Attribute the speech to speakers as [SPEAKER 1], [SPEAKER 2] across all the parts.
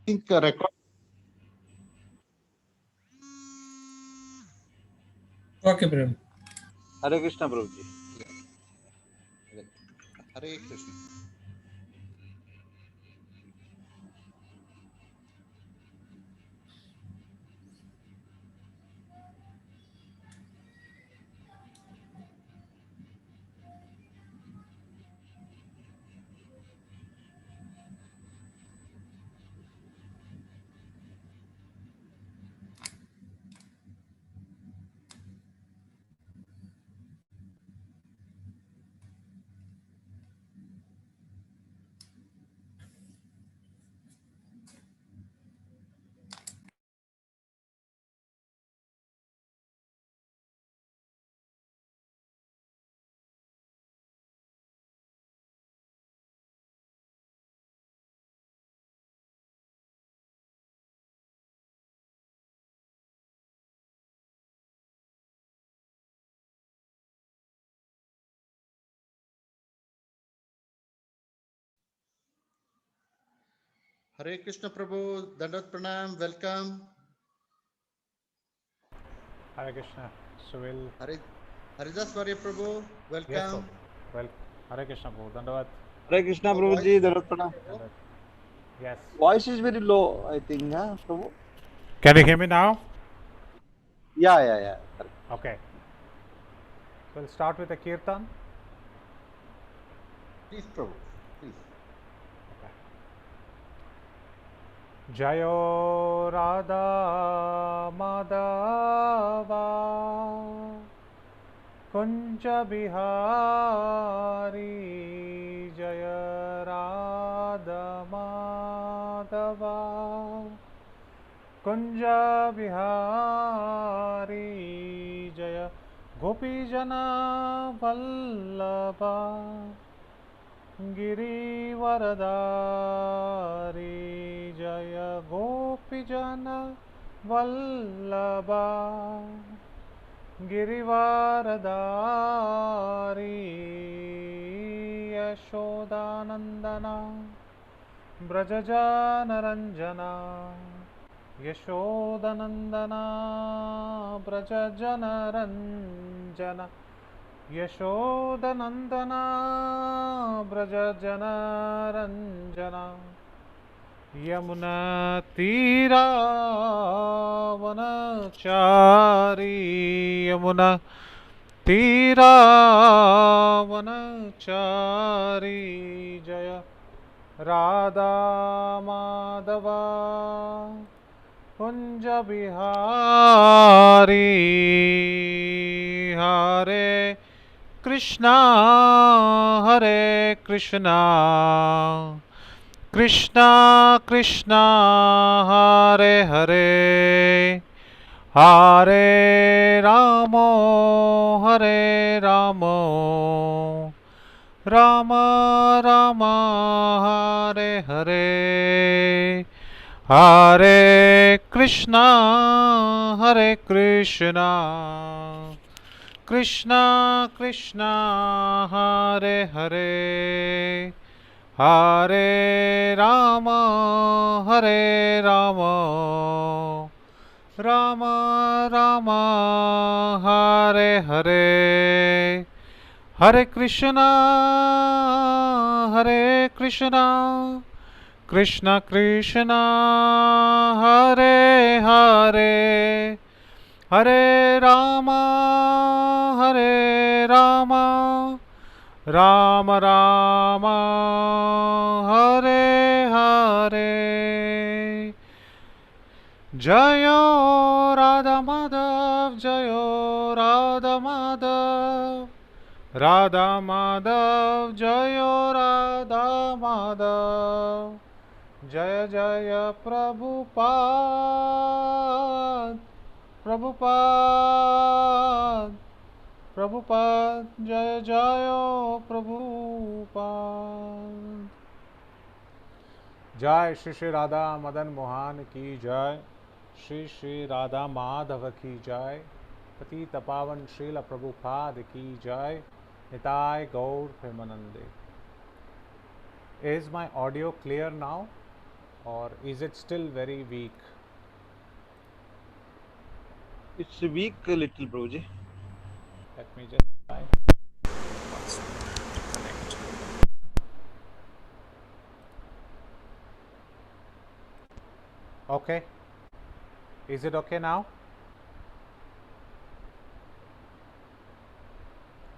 [SPEAKER 1] think record.
[SPEAKER 2] Okay, Prem.
[SPEAKER 3] Hare Krishna, Prabhuji.
[SPEAKER 1] Right. Hare Krishna. Hare Krishna Prabhu, Dandat Pranam, welcome.
[SPEAKER 4] Hare Krishna. So we'll.
[SPEAKER 1] Haridas Varya Prabhu,
[SPEAKER 4] Yes,
[SPEAKER 1] welcome.
[SPEAKER 4] Prabhu. Well, Hare Krishna, Prabhu. Dandavat.
[SPEAKER 3] Hare Krishna,
[SPEAKER 1] Your voice
[SPEAKER 3] Prabhuji.
[SPEAKER 1] is
[SPEAKER 3] Dharatpana.
[SPEAKER 1] low.
[SPEAKER 4] Yes.
[SPEAKER 3] Voice is very low, I think, huh, Prabhu?
[SPEAKER 4] Can you hear me now?
[SPEAKER 3] Yeah. Correct.
[SPEAKER 4] Okay. We'll start with a kirtan.
[SPEAKER 1] Please, Prabhu, please.
[SPEAKER 4] Jayo Radha Madhava Kunja Bihari Jaya Radha Madhava Kunja Bihari Jaya Gopijana Vallabha Girivaradari Jaya Gopijana Vallabha Girivaradari Yashodanandana Brajajanaranjana Yashodanandana Brajajanaranjana Yashodanandana Brajajanaranjana Yamuna Tira Vanachari Yamuna Tira Vanachari Jaya Radha Madhava Kunja Bihari Hare Krishna Krishna Krishna Hare Hare Hare Ramo Rama Rama Hare Hare Hare Krishna Krishna Krishna Hare Hare Hare Rama Rama Rama Hare Hare Hare Krishna Krishna Krishna Hare Hare Hare Rama Rama Rama Hare Hare Jayo Radha Madhav Jayo Radha Madhav Radha Madhav Jayo Radha Madhav Jaya Jaya Prabhupada Prabhupada Jaya Jaya Prabhupada Jai Shri Shri Radha Madan Mohan ki Jai Shri Shri Radha Madhava ki Jai Patita Pavan Srila Prabhupada ki Jai Nitai Gaur Premanande. Is my audio clear now? or is it still very weak?
[SPEAKER 3] It's weak a little, Prabhuji.
[SPEAKER 4] Let me just try. Okay. Is it okay now?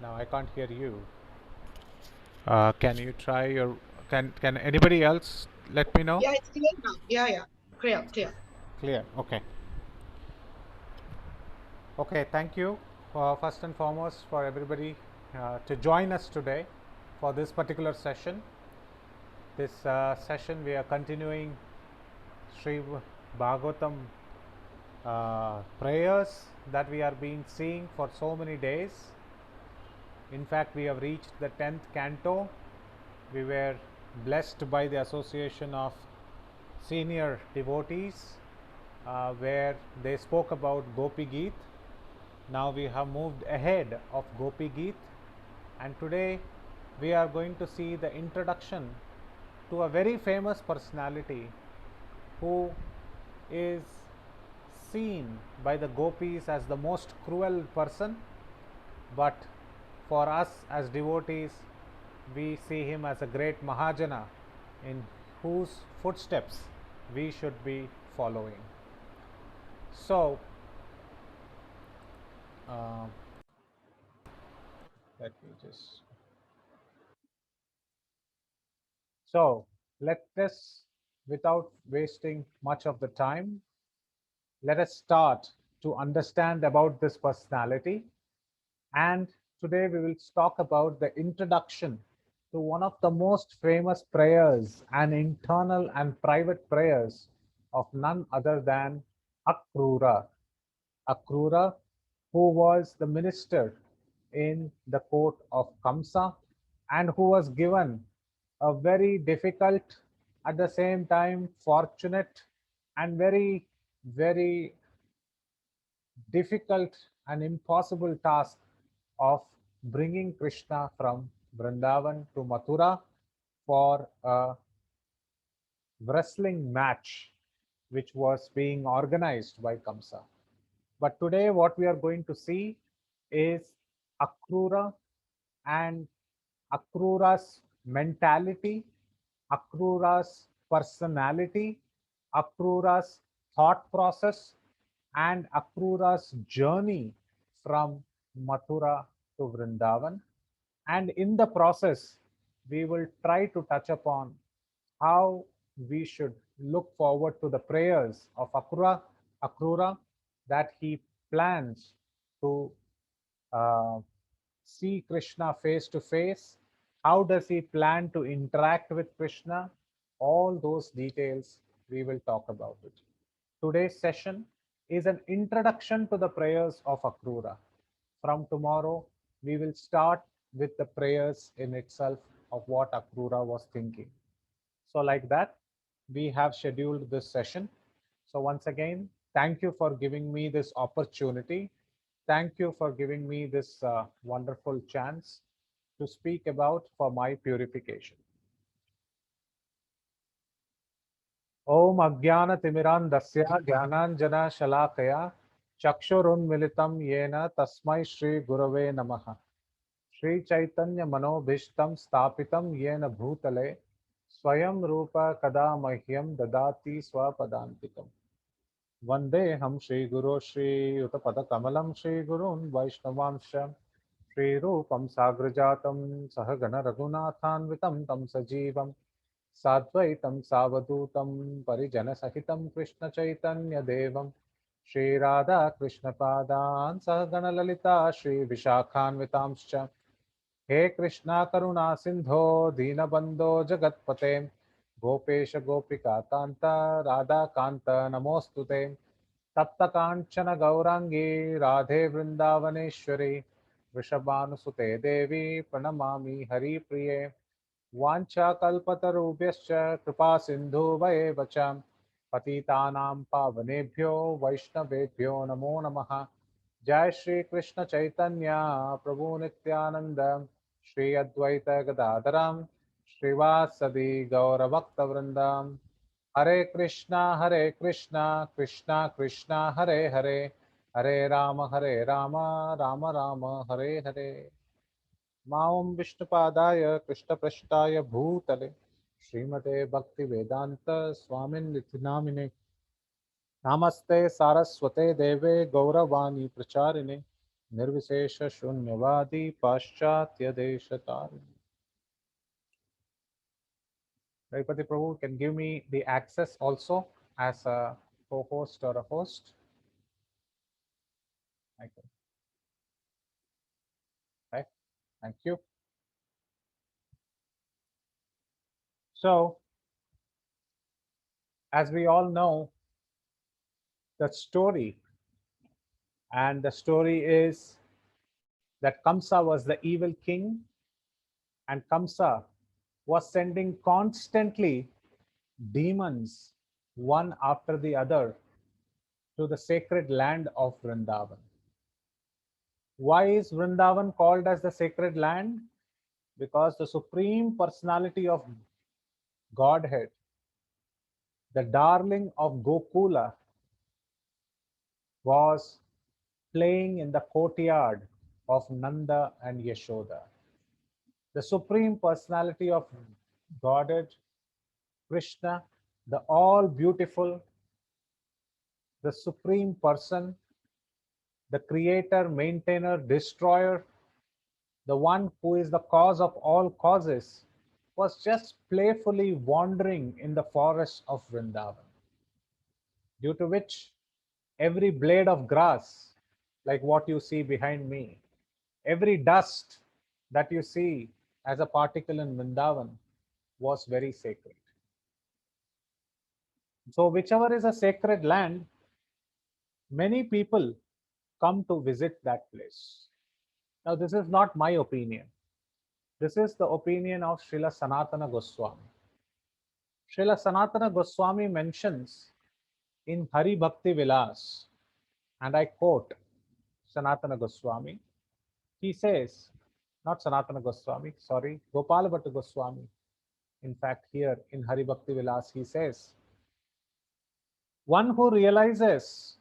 [SPEAKER 4] Now I can't hear you. Can you try your? Can anybody else let me know?
[SPEAKER 5] Yeah, it's clear now. Yeah. Clear.
[SPEAKER 4] Clear. Okay. Okay. Thank you. First and foremost, for everybody to join us today for this particular session. This session we are continuing Sri Bhagavatam prayers that we are being seeing for so many days. In fact, we have reached the 10th canto. We were blessed by the association of senior devotees where they spoke about Gopi Geet. Now we have moved ahead of Gopi Geet, and today we are going to see the introduction to a very famous personality who is seen by the gopis as the most cruel person, but for us as devotees we see him as a great Mahajana in whose footsteps we should be following. So let me just let us, without wasting much of the time, let us start to understand about this personality. And today we will talk about the introduction to one of the most famous prayers and internal and private prayers of none other than Akrura. Akrura, who was the minister in the court of Kamsa and who was given a very difficult, at the same time fortunate, and very, very difficult and impossible task of bringing Krishna from Vrindavan to Mathura for a wrestling match which was being organized by Kamsa. But today what we are going to see is Akrura and Akrura's mentality, Akrura's personality, Akrura's thought process, and Akrura's journey from Mathura to Vrindavan. And in the process, we will try to touch upon how we should look forward to the prayers of Akrura that he plans to uh, see Krishna face to face. How does he plan to interact with Krishna? All those details we will talk about it. Today's session is an introduction to the prayers of Akrura. From tomorrow, we will start with the prayers in itself of what Akrura was thinking. So like that, we have scheduled this session. So once again, thank you for giving me this opportunity. Thank you for giving me this wonderful chance to speak about for my purification. Om Ajnana Timirandasya Jnananjana Shalakaya Chakshurunmilitam Yena Tasmai Shri Gurave Namaha. Shri Chaitanya Manobhishtam Stapitam Yena Bhutale Swayam Rupa Kada Mahyam Dadati Swapadantikam. Vande Ham Shri Guru Shri Utapada Kamalam Shri Gurun Vaishnavamsha Shri Rupam Sagrajatam Sahagana Raghunathanvitam Tam Sajivam Sadvaitam Savadutam Parijana Sahitam Krishna Chaitanya Devam Shri Radha Krishna Padan Sahagana Lalita Shri Vishakhanvitamscha He Krishna Karuna Sindho Dinabandho Jagatpate Gopesha Gopika Kanta Radha Kanta Namostute Tapta Kanchana Gaurangi Radhe Vrindavaneshwari Vrishabhanusute Devi Pranamami Hari Priye Vancha Kalpatarubhyascha Kripa Sindhu Vaeva cha Patitanam Pavanebhyo Vaishnavebhyo Namo Namaha Jai Shri Krishna Chaitanya Prabhu Nityananda Shri Advaita Gadadaram Srivasadi Gaura Bhakta Vrindam Hare Krishna, Krishna Krishna, Hare Hare, Hare Rama, Rama Rama, Hare Hare. Maum Vishnupadaya, Krishna Prashtaya Bhutale, Srimate Bhakti Vedanta Swamin Nithinamine. Namaste Saraswate Deve Gauravani Pracharine, Nirvishesha Shunyavadi Paschatya Deshatarine. Raipati Prabhu can give me the access also as a co-host or a host. I can. Right. Thank you. So, as we all know, the story, and the story is that Kamsa was the evil king, and Kamsa was sending constantly demons, one after the other, to the sacred land of Vrindavan. Why is Vrindavan called as the sacred land? Because the Supreme Personality of Godhead, the darling of Gokula, was playing in the courtyard of Nanda and Yashoda. The Supreme Personality of Godhead, Krishna, the all beautiful, the Supreme Person, the Creator, Maintainer, Destroyer, the one who is the cause of all causes, was just playfully wandering in the forest of Vrindavan, due to which every blade of grass, like what you see behind me, every dust that you see as a particle in Vrindavan was very sacred. So, whichever is a sacred land, many people come to visit that place. Now, this is not my opinion. This is the opinion of Srila Sanatana Goswami. Srila Sanatana Goswami mentions in Hari Bhakti Vilas, and I quote Sanatana Goswami. He says, not Sanatana Goswami, sorry, Gopal Bhatta Goswami. In fact, here in Hari Bhakti Vilas, he says, one who realizes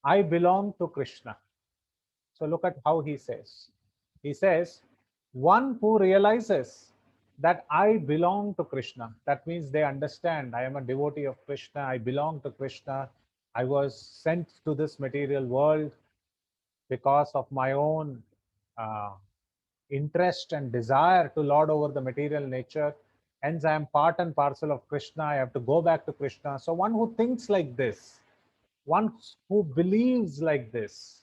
[SPEAKER 4] I belong to Krishna. So look at how he says. He says, one who realizes that I belong to Krishna, that means they understand I am a devotee of Krishna, I belong to Krishna, I was sent to this material world because of my own interest and desire to lord over the material nature. Hence, I am part and parcel of Krishna. I have to go back to Krishna. So, one who thinks like this, one who believes like this,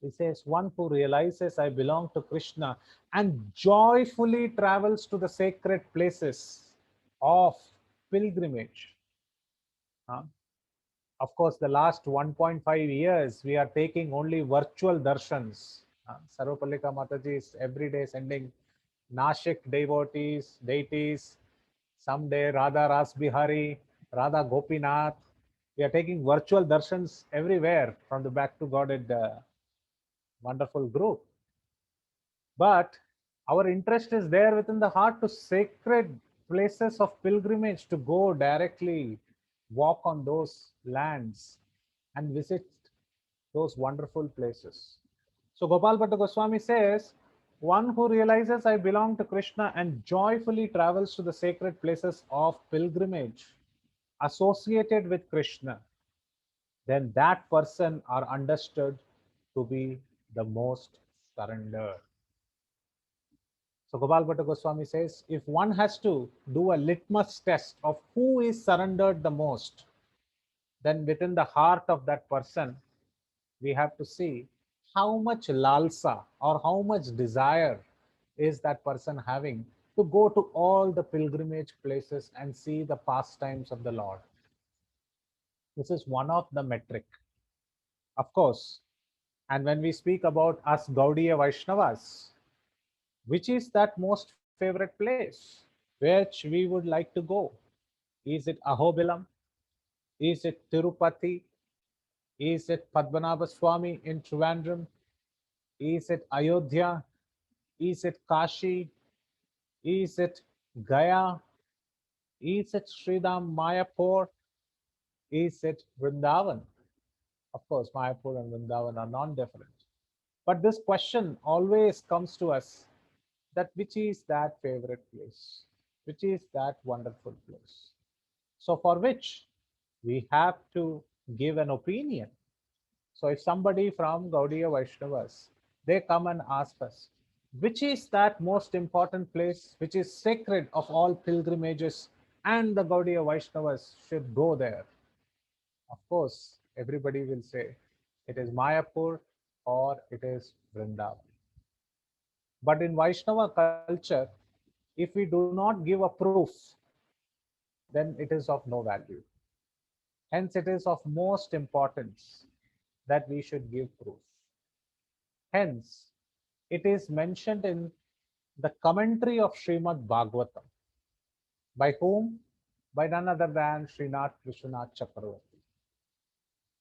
[SPEAKER 4] he says, one who realizes I belong to Krishna and joyfully travels to the sacred places of pilgrimage. Of course, the last 1.5 years, we are taking only virtual darshans. Sarvapallika Mataji is every day sending Nashik deities, someday Radha Ras Bihari, Radha Gopinath. We are taking virtual darshans everywhere from the Back to Godhead wonderful group. But our interest is there within the heart to sacred places of pilgrimage, to go directly, walk on those lands and visit those wonderful places. So Gopal Bhatta Goswami says, one who realizes I belong to Krishna and joyfully travels to the sacred places of pilgrimage associated with Krishna, then that person are understood to be the most surrendered. So Gopal Bhatta Goswami says, if one has to do a litmus test of who is surrendered the most, then within the heart of that person, we have to see how much lalsa or how much desire is that person having to go to all the pilgrimage places and see the pastimes of the Lord. This is one of the metric, of course. And when we speak about us Gaudiya Vaishnavas, which is that most favorite place which we would like to go? Is it Ahobilam? Is it Tirupati? Is it Padmanabha Swami in Trivandrum? Is it Ayodhya? Is it Kashi? Is it Gaya? Is it Sridham Mayapur? Is it Vrindavan? Of course, Mayapur and Vrindavan are non-different. But this question always comes to us, that which is that favorite place? Which is that wonderful place? So for which we have to give an opinion. So if somebody from Gaudiya Vaishnavas, they come and ask us, which is that most important place, which is sacred of all pilgrimages, and the Gaudiya Vaishnavas should go there? Of course, everybody will say it is Mayapur or it is Vrindavan. But in Vaishnava culture, if we do not give a proof, then it is of no value. Hence, it is of most importance that we should give proof. Hence, it is mentioned in the commentary of Srimad Bhagavatam. By whom? By none other than Srinath Vishwanath Chakravarti.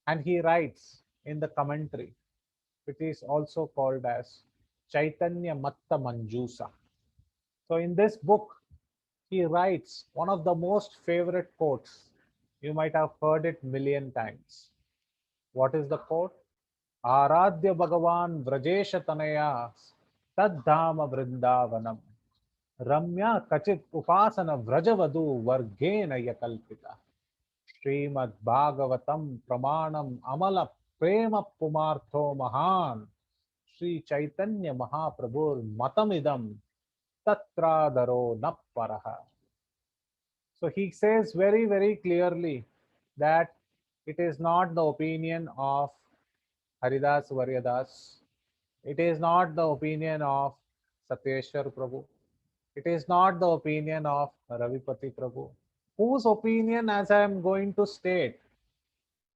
[SPEAKER 4] And he writes in the commentary, which is also called as Chaitanya Matta Manjusa. So in this book, he writes one of the most favorite quotes. You might have heard it million times. What is the quote? Aradhya Bhagavan Vrajesha Tanaya Taddhama Vrindavanam Ramya Kachit Upasana Vrajavadu Vargena Yakalpita Srimad Bhagavatam Pramanam Amala Prema Pumartho Mahan Sri Chaitanya Mahaprabhur Matamidam Tatradaro Napparaha. So he says very, very clearly that it is not the opinion of Haridas Varyadas. It is not the opinion of Satyeshwar Prabhu. It is not the opinion of Ravipati Prabhu. Whose opinion, as I am going to state,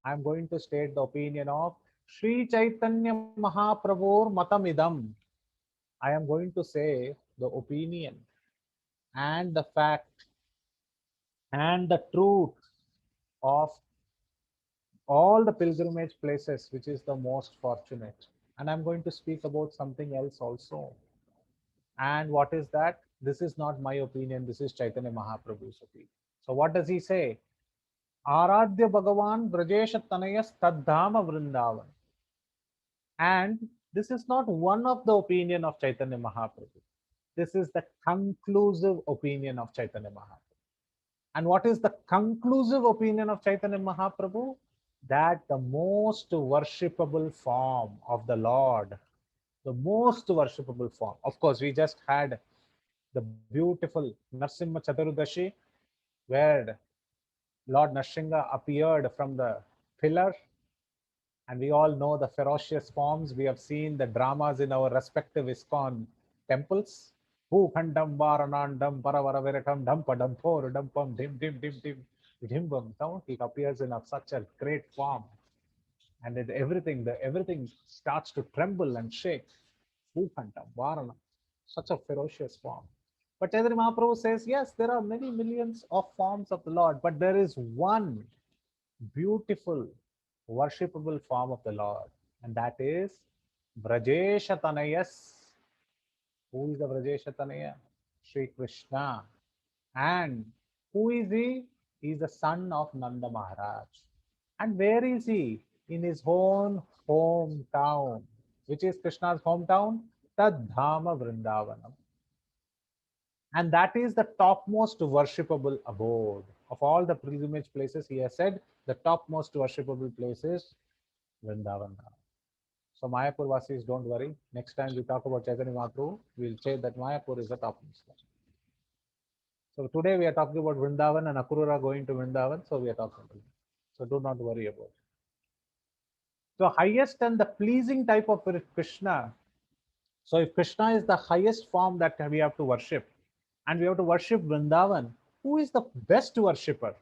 [SPEAKER 4] I am going to state the opinion of Sri Chaitanya Mahaprabhu Matamidam. I am going to say the opinion and the fact and the truth of all the pilgrimage places, which is the most fortunate. And I'm going to speak about something else also. And what is that? This is not my opinion, this is Chaitanya Mahaprabhu's opinion. So what does he say? Aradhya Bhagavan Brajesha Tanayas Taddhama Vrindavan. And this is not one of the opinion of Chaitanya Mahaprabhu. This is the conclusive opinion of Chaitanya Mahaprabhu. And what is the conclusive opinion of Chaitanya Mahaprabhu? That the most worshipable form of the Lord, the most worshipable form. Of course, we just had the beautiful Narsimha Chaturdashi, where Lord Nrsimha appeared from the pillar, and we all know the ferocious forms. We have seen the dramas in our respective ISKCON temples. Bhukhandam Varanandam Paravaraverakam Dampa Dampor Dampam Dim Dim Dim Dim Dimbam. So he appears in such a great form. And everything starts to tremble and shake. Bhukhandam Varana. Such a ferocious form. But Chaitanya Mahaprabhu says, yes, there are many millions of forms of the Lord, but there is one beautiful, worshipable form of the Lord, and that is Brajesha Tanayas. Who is the Brajesha Tanaya? Sri Krishna. And who is he? He is the son of Nanda Maharaj. And where is he? In his own hometown. Which is Krishna's hometown? Tadhama Vrindavanam. And that is the topmost worshipable abode. Of all the pilgrimage places, he has said the topmost worshipable place is Vrindavan. So Mayapur Vasis, don't worry. Next time we talk about Chaitanya Mahaprabhu, we'll say that Mayapur is the topmost. So today we are talking about Vrindavan and Akrura going to Vrindavan. So we are talking about it. So do not worry about it. So highest and the pleasing type of Krishna. So if Krishna is the highest form that we have to worship, and we have to worship Vrindavan, who is the best worshipper?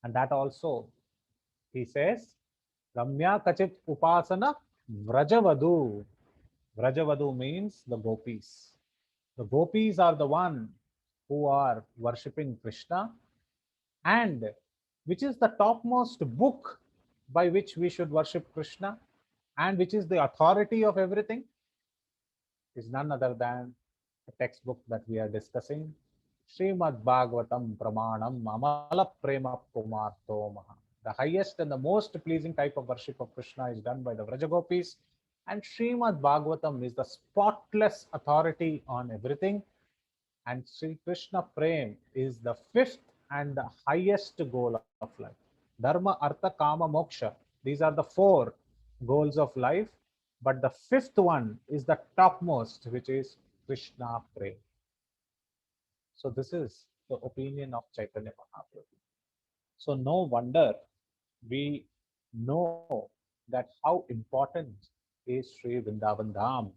[SPEAKER 4] And that also, he says, Ramya Kachit Upasana Vrajavadu. Vrajavadu means the gopis. The gopis are the one who are worshipping Krishna. And which is the topmost book by which we should worship Krishna, and which is the authority of everything, is none other than the textbook that we are discussing, Srimad Bhagavatam Pramanam Amala Prema Pumarto Maha. The highest and the most pleasing type of worship of Krishna is done by the Vrajagopis, and Srimad Bhagavatam is the spotless authority on everything. And Sri Krishna Prem is the fifth and the highest goal of life. Dharma, Artha, Kama, Moksha. These are the four goals of life. But the fifth one is the topmost, which is Krishna Prem. So this is the opinion of Chaitanya Mahaprabhu. So no wonder we know that how important is Sri Vrindavan Dham.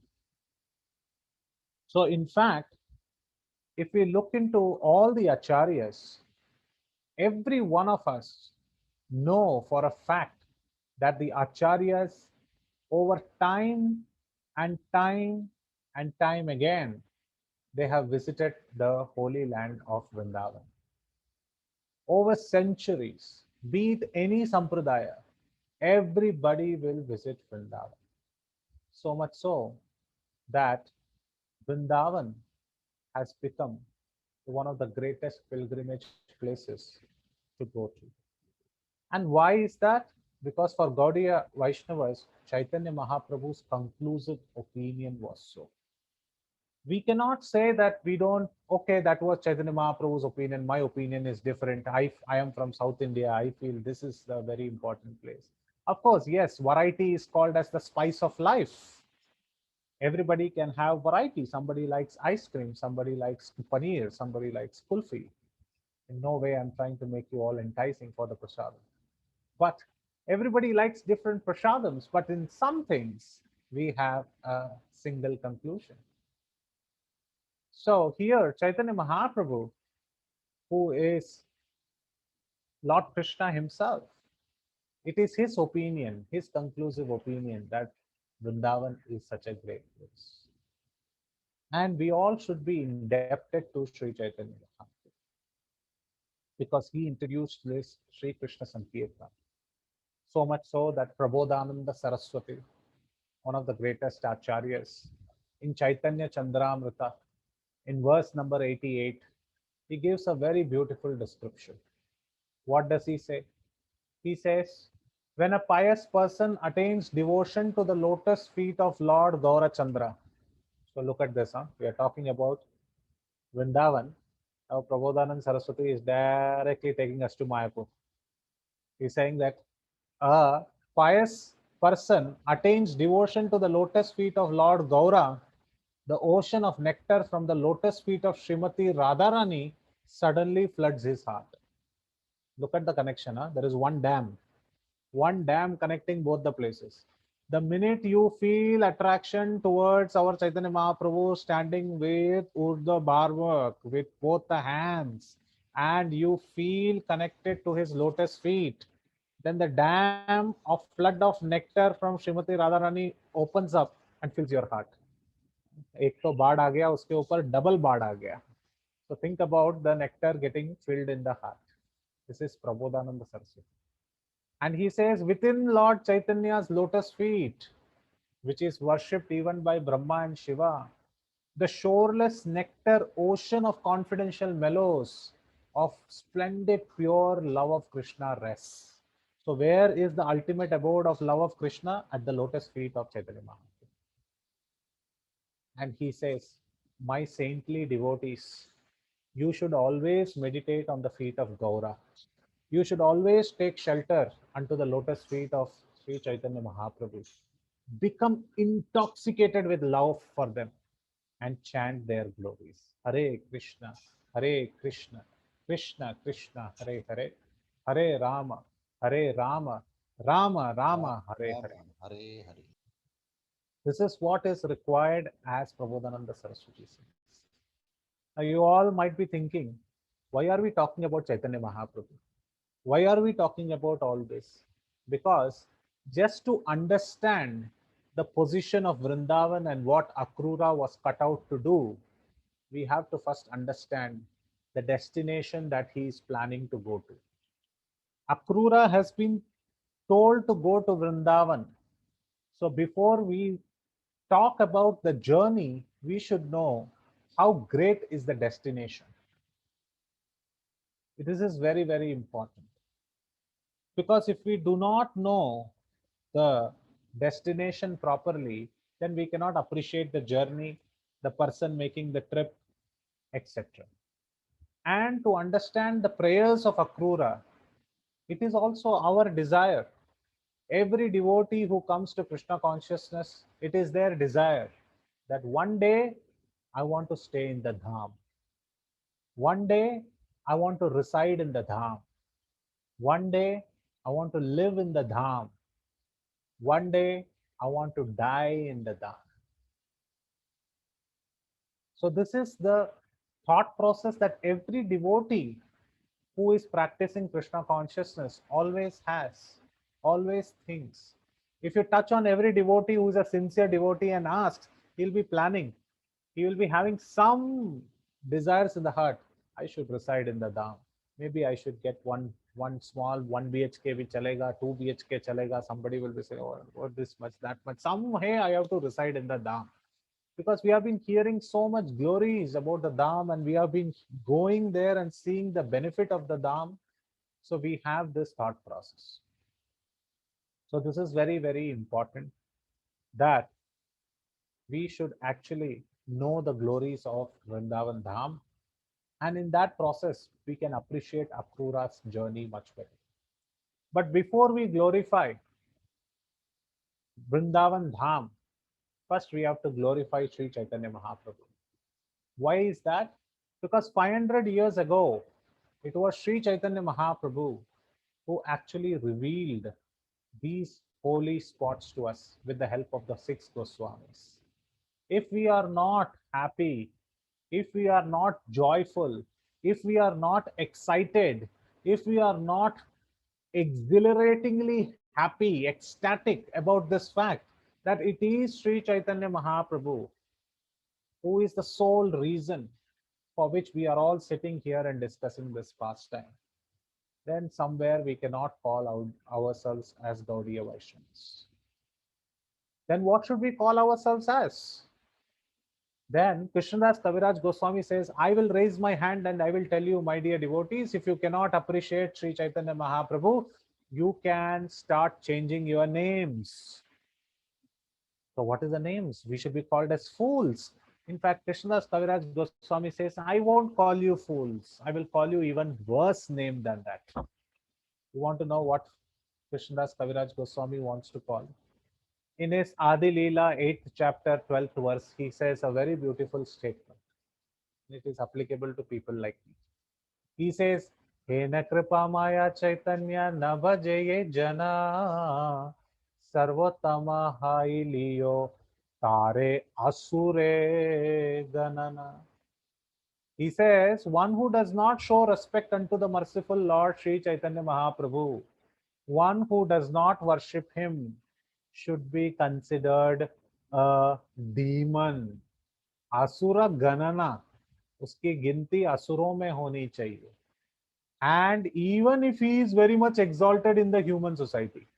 [SPEAKER 4] So in fact, if we look into all the acharyas, every one of us know for a fact that the acharyas over time and time and time again, they have visited the holy land of Vrindavan. Over centuries, be it any sampradaya, everybody will visit Vrindavan. So much so that Vrindavan has become one of the greatest pilgrimage places to go to. And why is that? Because for Gaudiya Vaishnavas, Chaitanya Mahaprabhu's conclusive opinion was so. We cannot say that we don't, okay, that was Chaitanya Mahaprabhu's opinion, my opinion is different. I am from South India, I feel this is a very important place. Of course, yes, variety is called as the spice of life. Everybody can have variety. Somebody likes ice cream, somebody likes paneer, somebody likes kulfi. In no way I'm trying to make you all enticing for the prasadam. But everybody likes different prasadams, but in some things we have a single conclusion. So here Chaitanya Mahaprabhu, who is Lord Krishna himself, it is his opinion, his conclusive opinion that Vrindavan is such a great place. And we all should be indebted to Sri Chaitanya Mahaprabhu because he introduced this Sri Krishna Sankirtan. So much so that Prabodhananda Saraswati, one of the greatest acharyas, in Chaitanya Chandramrita, in verse number 88, he gives a very beautiful description. What does he say? He says, when a pious person attains devotion to the lotus feet of Lord Gaurachandra. So look at this, we are talking about Vrindavan. Now Prabodhanand Saraswati is directly taking us to Mayapur. He's saying that a pious person attains devotion to the lotus feet of Lord Gaura, the ocean of nectar from the lotus feet of Srimati Radharani suddenly floods his heart. Look at the connection. There is one dam connecting both the places. The minute you feel attraction towards our Chaitanya Mahaprabhu standing with Urdhva Bharvak, with both the hands, and you feel connected to his lotus feet, then the dam of flood of nectar from Srimati Radharani opens up and fills your heart. एक तो बाढ़ आ गया, उसके ऊपर double बाढ़ आ गया. So think about the nectar getting filled in the heart. This is Prabodhananda Saraswati. And he says, within Lord Chaitanya's lotus feet, which is worshipped even by Brahma and Shiva, the shoreless nectar ocean of confidential mellows of splendid pure love of Krishna rests. So where is the ultimate abode of love of Krishna? At the lotus feet of Chaitanya Mahaprabhu. And he says, my saintly devotees, you should always meditate on the feet of Gaura. You should always take shelter unto the lotus feet of Sri Chaitanya Mahaprabhu. Become intoxicated with love for them and chant their glories. Hare Krishna, Krishna Krishna, Hare Hare, Hare Rama, Rama Rama, Hare Hare.
[SPEAKER 1] Hare Hare.
[SPEAKER 4] This is what is required as Prabodhananda Saraswati says. Now you all might be thinking, why are we talking about Chaitanya Mahaprabhu? Why are we talking about all this? Because just to understand the position of Vrindavan and what Akrura was cut out to do, we have to first understand the destination that he is planning to go to. Akrura has been told to go to Vrindavan. So before we talk about the journey, we should know how great is the destination. This is very, very important. Because if we do not know the destination properly, then we cannot appreciate the journey, the person making the trip, etc. And to understand the prayers of Akrura, it is also our desire. Every devotee who comes to Krishna consciousness, it is their desire that one day I want to stay in the Dham. One day I want to reside in the Dham. One day I want to live in the Dham. One day I want to die in the Dham. So this is the thought process that every devotee who is practicing Krishna consciousness always has, always thinks. If you touch on every devotee who is a sincere devotee and asks, he'll be planning. He will be having some desires in the heart. I should reside in the Dham. Maybe I should get one small 1 BHK which chalega, 2 BHK chalega. Somebody will be saying, oh, this much, that much. Some way I have to reside in the Dham. Because we have been hearing so much glories about the Dham and we have been going there and seeing the benefit of the Dham. So we have this thought process. So this is very, very important that we should actually know the glories of Vrindavan Dham. And in that process, we can appreciate Akrura's journey much better. But before we glorify Vrindavan Dham, first we have to glorify Sri Chaitanya Mahaprabhu. Why is that? Because 500 years ago, it was Sri Chaitanya Mahaprabhu who actually revealed these holy spots to us with the help of the 6 Goswamis. If we are not happy, if we are not joyful, if we are not excited, if we are not exhilaratingly happy, ecstatic about this fact that it is Sri Chaitanya Mahaprabhu who is the sole reason for which we are all sitting here and discussing this pastime, then somewhere we cannot call out ourselves as Gaudiya Vaishnavas. Then what should we call ourselves as? Then Krishnadas Kaviraj Goswami says, I will raise my hand and I will tell you, my dear devotees, if you cannot appreciate Sri Chaitanya Mahaprabhu, you can start changing your names. So what is the names? We should be called as fools. In fact, Krishnadas Kaviraj Goswami says, I won't call you fools. I will call you even worse name than that. You want to know what Krishnadas Kaviraj Goswami wants to call? In his Adi Leela 8th chapter 12th verse, he says a very beautiful statement. It is applicable to people like me. He says, Hena kripa maya chaitanya nabhajaye jana sarvotama hailiyo tare asure ganana. He says, one who does not show respect unto the merciful Lord Sri Chaitanya Mahaprabhu, one who does not worship him, should be considered a demon. Asura ganana, उसकी गिनती असुरों में होनी चाहिए. And even if he is very much exalted in the human society.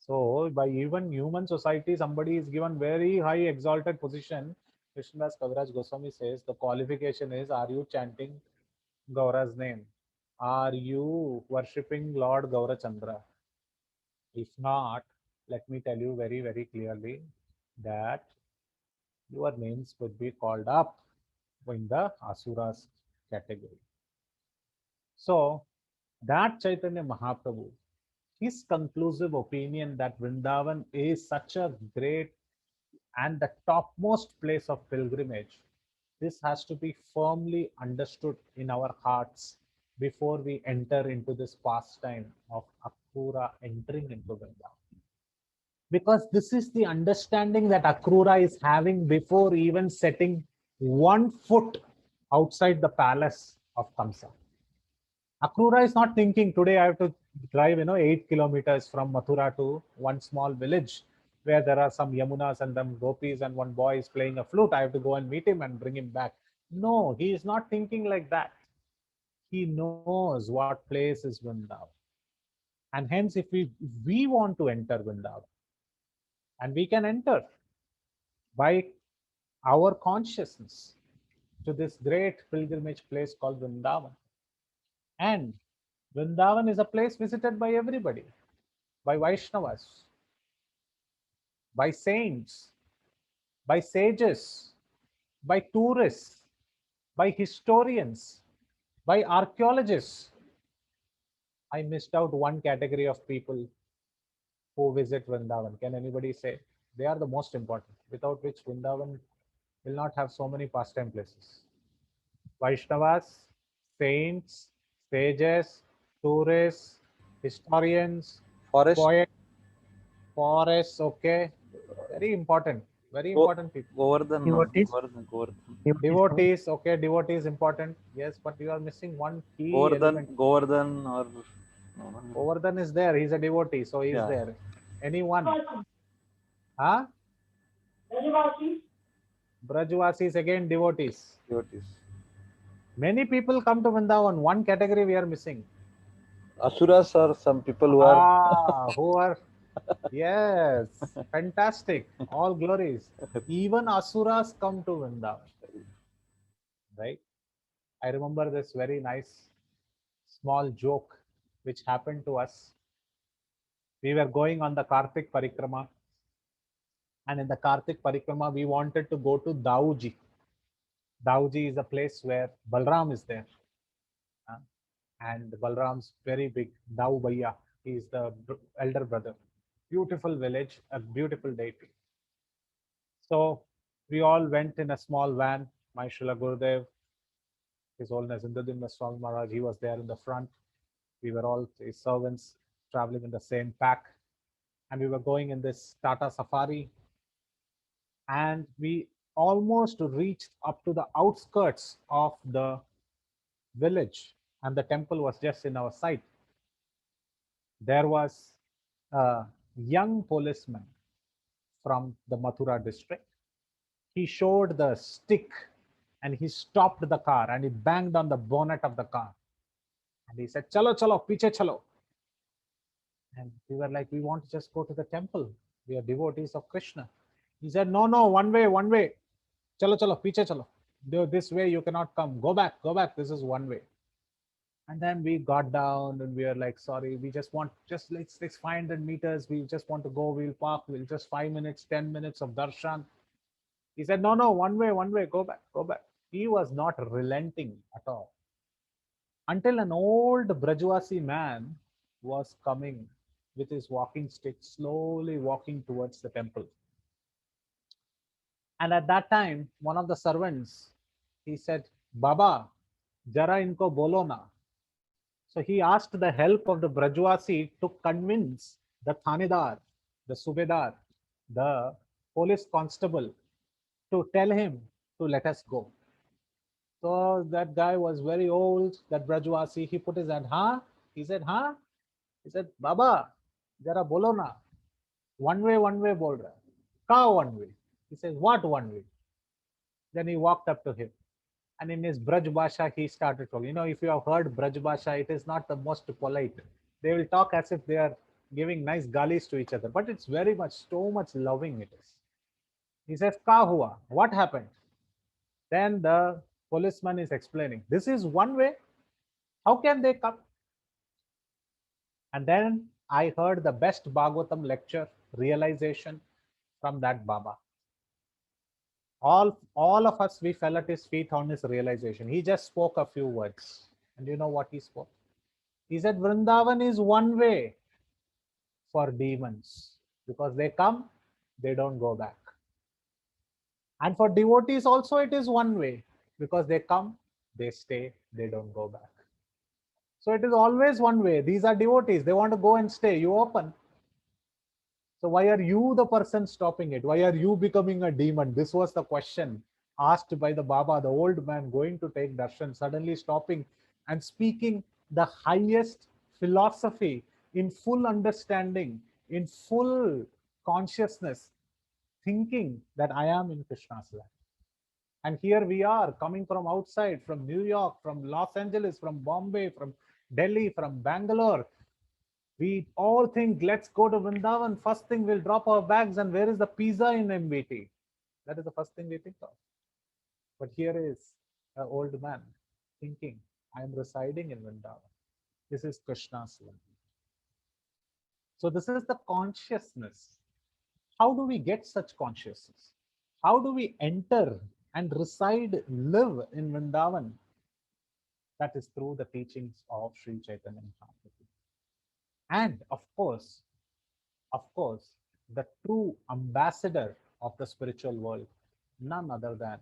[SPEAKER 4] So by even human society, somebody is given very high exalted position. Krishnadas Kaviraj Goswami says the qualification is, are you chanting Gaura's name? Are you worshipping Lord Gaurachandra? If not, let me tell you very, very clearly that your names would be called up in the Asuras category. So that Chaitanya Mahaprabhu, his conclusive opinion that Vrindavan is such a great and the topmost place of pilgrimage, this has to be firmly understood in our hearts before we enter into this pastime of Akrura entering into Vrindavan. Because this is the understanding that Akrura is having before even setting 1 foot outside the palace of Kamsa. Akrura is not thinking, today I have to drive 8 kilometers from Mathura to one small village where there are some Yamunas and some gopis and one boy is playing a flute. I have to go and meet him and bring him back. No, he is not thinking like that. He knows what place is Vrindavan. And hence, if we want to enter Vrindavan, and we can enter by our consciousness to this great pilgrimage place called Vrindavan. And Vrindavan is a place visited by everybody, by Vaishnavas, by saints, by sages, by tourists, by historians, by archaeologists. I missed out one category of people who visit Vrindavan. Can anybody say? They are the most important, without which Vrindavan will not have so many pastime places. Vaishnavas, saints, sages, tourists, historians,
[SPEAKER 3] Forest.
[SPEAKER 4] poets, forests, okay. Very
[SPEAKER 3] Go,
[SPEAKER 4] important people.
[SPEAKER 3] Govardhan. No.
[SPEAKER 2] Devotees.
[SPEAKER 3] Govardhan.
[SPEAKER 4] Devotees, okay, devotees important. Yes, but you are missing one key
[SPEAKER 3] Govardhan.
[SPEAKER 4] element.
[SPEAKER 3] Govardhan or. No.
[SPEAKER 4] Govardhan is there. He's a devotee, so he's
[SPEAKER 3] Yeah.
[SPEAKER 4] there. Anyone? Huh? Brajvasis again devotees.
[SPEAKER 3] Devotees.
[SPEAKER 4] Many people come to Vrindavan. One category we are missing.
[SPEAKER 3] Asuras are some people who are.
[SPEAKER 4] Who are, yes, fantastic. All glories. Even Asuras come to Vrindavan. Right? I remember this very nice small joke which happened to us. We were going on the Kartik Parikrama, and in the Kartik Parikrama, we wanted to go to Dauji. Dauji is a place where Balram is there. And Balram's very big Dau Bhaiya. He is the elder brother. Beautiful village, a beautiful deity. So we all went in a small van. My Srila Gurudev, His Holiness Indradimna Swami Maharaj, he was there in the front. We were all his servants traveling in the same pack. And we were going in this Tata Safari. And we almost reached up to the outskirts of the village, and the temple was just in our sight. There was a young policeman from the Mathura district. He showed the stick and he stopped the car and he banged on the bonnet of the car. And he said, "Chalo, chalo, piche chalo." And we were like, "We want to just go to the temple. We are devotees of Krishna." He said, "No, no, one way, one way. Chalo, chalo, piche chalo. This way you cannot come. Go back, go back. This is one way." And then we got down and we were like, "Sorry, we just want, just let's 500 meters. We just want to go. We'll park. We'll just 5 minutes, 10 minutes of darshan." He said, "No, no, one way. Go back, go back." He was not relenting at all. Until an old Brajwasi man was coming with his walking stick, slowly walking towards the temple. And at that time, one of the servants, he said, "Baba, jara inko bolo na." So he asked the help of the Brajwasi to convince the Thanedar, the Subedar, the police constable to tell him to let us go. So that guy was very old, that Brajwasi. He put his hand, "Huh?" He said, "Huh?" He said, "Baba, jara bolo na. One way bol raha. Ka one way?" He says, "What one way?" Then he walked up to him. And in his Braj Bhasha, he started talking. You know, if you have heard Braj Bhasha, it is not the most polite. They will talk as if they are giving nice galis to each other, but it's very much, so much loving it is. He says, "Ka hua? What happened?" Then the policeman is explaining, "This is one way. How can they come?" And then I heard the best Bhagavatam lecture realization from that Baba. All of us, we fell at his feet on his realization. He just spoke a few words. And you know what he spoke? He said, "Vrindavan is one way for demons, because they come, they don't go back. And for devotees also, it is one way, because they come, they stay, they don't go back. So it is always one way. These are devotees. They want to go and stay. You open. So why are you the person stopping it? Why are you becoming a demon?" This was the question asked by the Baba, the old man going to take darshan, suddenly stopping and speaking the highest philosophy in full understanding, in full consciousness, thinking that I am in Krishna's land. And here we are coming from outside, from New York, from Los Angeles, from Bombay, from Delhi, from Bangalore. We all think, let's go to Vrindavan. First thing, we'll drop our bags, and where is the pizza in MBT? That is the first thing we think of. But here is an old man thinking, I am residing in Vrindavan. This is Krishna's learning. So this is the consciousness. How do we get such consciousness? How do we enter and reside, live in Vrindavan? That is through the teachings of Sri Chaitanya Mahaprabhu. And of course, the true ambassador of the spiritual world, none other than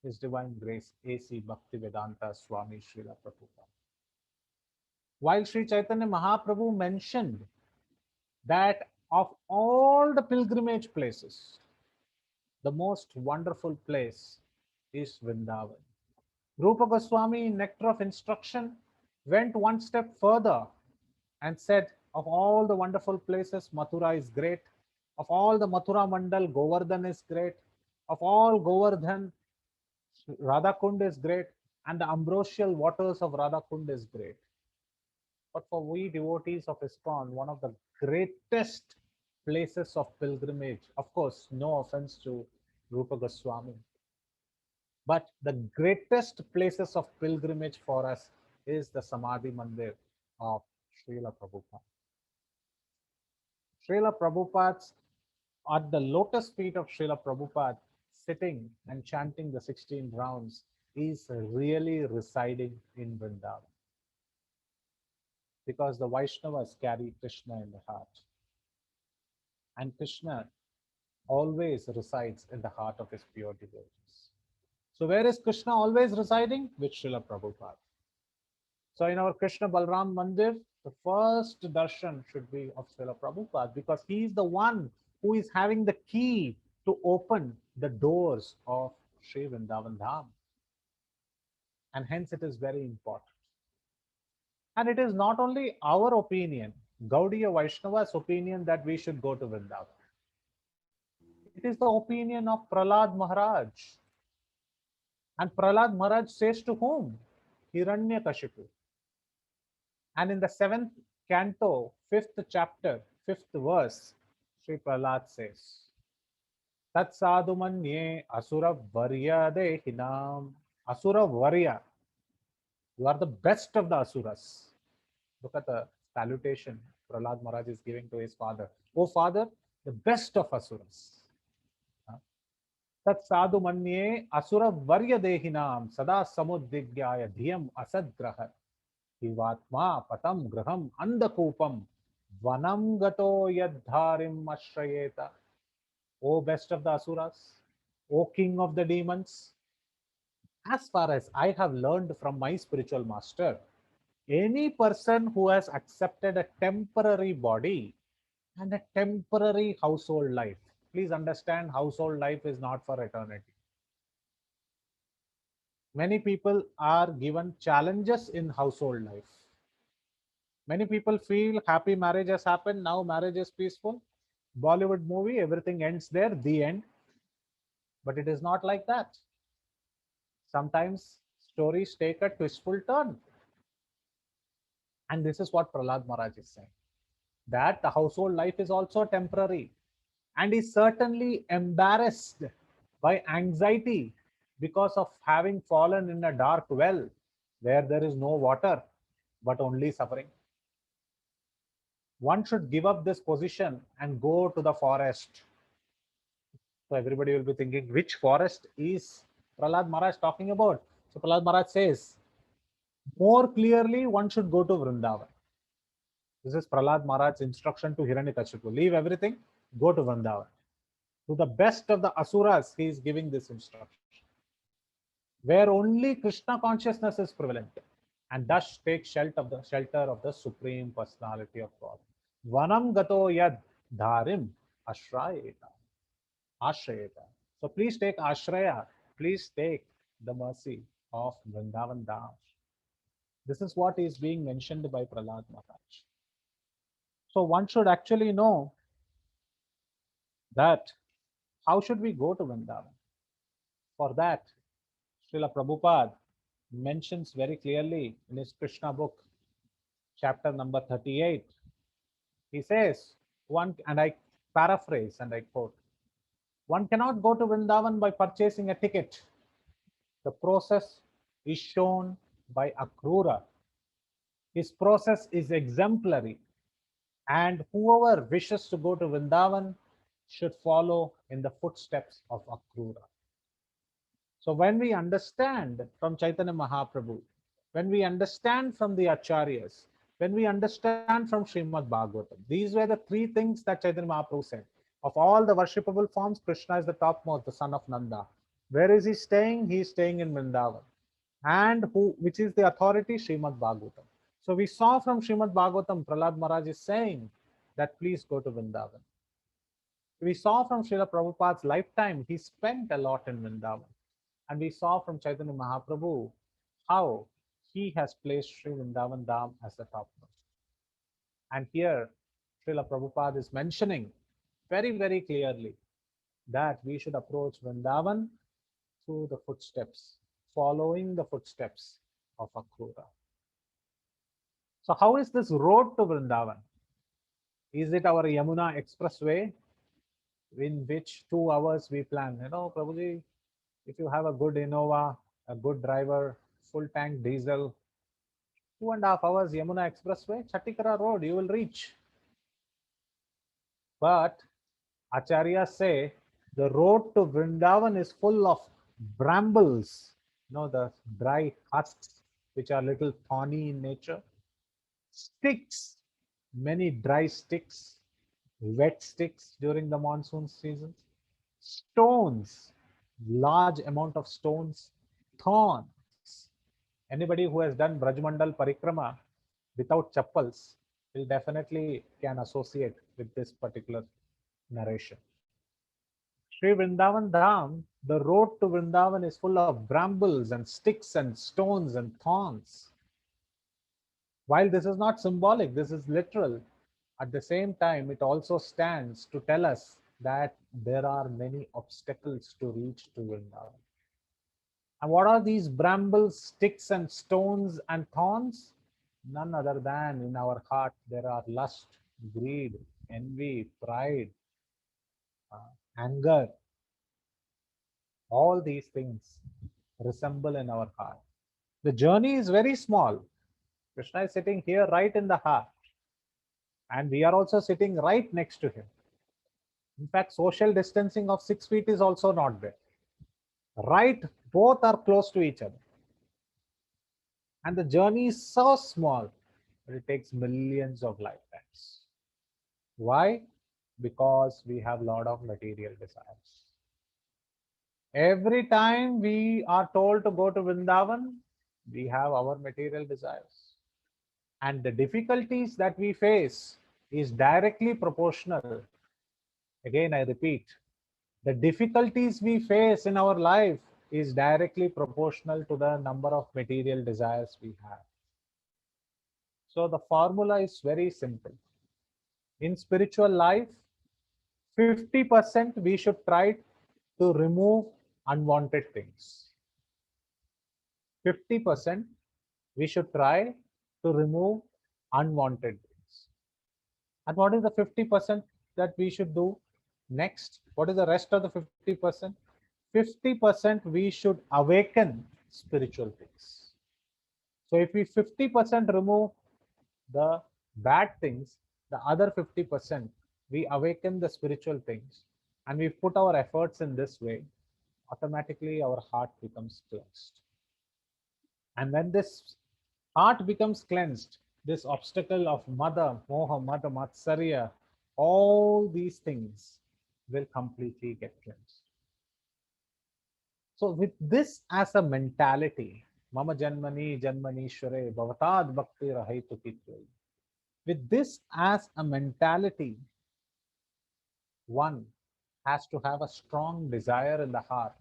[SPEAKER 4] His Divine Grace A.C. Bhaktivedanta Swami Srila Prabhupada. While Sri Chaitanya Mahaprabhu mentioned that of all the pilgrimage places, the most wonderful place is Vrindavan. Rupa Goswami, in Nectar of Instruction, went one step further and said, of all the wonderful places, Mathura is great. Of all the Mathura Mandal, Govardhan is great. Of all Govardhan, Radhakund is great. And the ambrosial waters of Radhakund is great. But for we devotees of ISKCON, one of the greatest places of pilgrimage, of course, no offense to Rupa Goswami, but the greatest places of pilgrimage for us is the Samadhi Mandir of Srila Prabhupada. Srila Prabhupada's, at the lotus feet of Srila Prabhupada, sitting and chanting the 16 rounds, is really residing in Vrindavan. Because the Vaishnavas carry Krishna in the heart. And Krishna always resides in the heart of his pure devotees. So where is Krishna always residing? With Srila Prabhupada. So in our Krishna Balram Mandir, the first darshan should be of Srila Prabhupada, because he is the one who is having the key to open the doors of Sri Vrindavan Dham. And hence it is very important. And it is not only our opinion, Gaudiya Vaishnava's opinion, that we should go to Vrindavan. It is the opinion of Prahlad Maharaj. And Prahlad Maharaj says to whom? Hiranyakashipu. And in the 7th canto, 5th chapter, 5th verse, Sri Prahlad says, Tat sadhu manye asura varya dehinam. Asura varya. You are the best of the asuras. Look at the salutation Prahlad Maharaj is giving to his father. Oh father, the best of asuras. Tat sadhu manye asura varya dehinam sada samudigyaya dhyam asadgraha. Hivatma patam graham andakupam vanam gato yadharim ashrayeta. O best of the asuras, O king of the demons, as far as I have learned from my spiritual master, any person who has accepted a temporary body and a temporary household life, please understand, household life is not for eternity. Many people are given challenges in household life. Many people feel happy marriage has happened, now marriage is peaceful. Bollywood movie, everything ends there, the end. But it is not like that. Sometimes stories take a twistful turn. And this is what Prahlad Maharaj is saying, that the household life is also temporary, and is certainly embarrassed by anxiety because of having fallen in a dark well where there is no water but only suffering. One should give up this position and go to the forest. So everybody will be thinking, which forest is Prahlad Maharaj talking about? So Prahlad Maharaj says, more clearly, one should go to Vrindavan. This is Prahlad Maharaj's instruction to Hiranyakashipu. Leave everything, go to Vrindavan. To the best of the asuras, he is giving this instruction, where only Krishna consciousness is prevalent, and thus take shelter of the Supreme Personality of God. Vanam gato yad dharim ashrayeta. Ashrayeta. So please take ashraya, please take the mercy of Vrindavan Dham. This is what is being mentioned by Prahlad Maharaj. So one should actually know that how should we go to Vrindavan? For that, Srila Prabhupada mentions very clearly in his Krishna book, chapter number 38. He says, one, and I paraphrase and I quote, one cannot go to Vrindavan by purchasing a ticket. The process is shown by Akrura. His process is exemplary, and whoever wishes to go to Vrindavan should follow in the footsteps of Akrura. So when we understand from Chaitanya Mahaprabhu, when we understand from the Acharyas, when we understand from Srimad Bhagavatam, these were the three things that Chaitanya Mahaprabhu said. Of all the worshipable forms, Krishna is the topmost, the son of Nanda. Where is he staying? He is staying in Vrindavan. And which is the authority? Srimad Bhagavatam. So we saw from Srimad Bhagavatam, Prahlad Maharaj is saying that please go to Vrindavan. We saw from Srila Prabhupada's lifetime, he spent a lot in Vrindavan. And we saw from Chaitanya Mahaprabhu how he has placed Sri Vrindavan Dham as the topmost. And here, Srila Prabhupada is mentioning very, very clearly that we should approach Vrindavan through the footsteps, following the footsteps of Akrura. So how is this road to Vrindavan? Is it our Yamuna Expressway, in which 2 hours we plan? Prabhuji, if you have a good Innova, a good driver, full tank diesel, 2.5 hours Yamuna Expressway, Chattikara Road, you will reach. But Acharyas say the road to Vrindavan is full of brambles, the dry husks, which are little thorny in nature, sticks, many dry sticks, wet sticks during the monsoon season, stones, large amount of stones, thorns. Anybody who has done Brajmandal Parikrama without chappals will definitely can associate with this particular narration. Sri Vrindavan Dham, the road to Vrindavan is full of brambles and sticks and stones and thorns. While this is not symbolic, this is literal. At the same time, it also stands to tell us that there are many obstacles to reach to Vrindavan. And what are these brambles, sticks, and stones and thorns? None other than in our heart there are lust, greed, envy, pride, anger. All these things resemble in our heart. The journey is very small. Krishna is sitting here right in the heart. And we are also sitting right next to him. In fact, social distancing of 6 feet is also not there. Right, both are close to each other. And the journey is so small, but it takes millions of lifetimes. Why? Because we have a lot of material desires. Every time we are told to go to Vrindavan, we have our material desires. And the difficulties that we face is directly proportional. Again, I repeat, the difficulties we face in our life is directly proportional to the number of material desires we have. So the formula is very simple. In spiritual life, 50% we should try to remove unwanted things. 50% we should try to remove unwanted things. And what is the 50% that we should do next? What is the rest of the 50%? 50% we should awaken spiritual things. So if we 50% remove the bad things, the other 50% we awaken the spiritual things, and we put our efforts in this way, automatically our heart becomes cleansed. And when this heart becomes cleansed, this obstacle of Mada, Moha, Mada, Matsarya, all these things will completely get cleansed. So with this as a mentality, Mama Janmani Janmanishware Bhavatad Bhakti Rahaitu Kitrai. With this as a mentality, one has to have a strong desire in the heart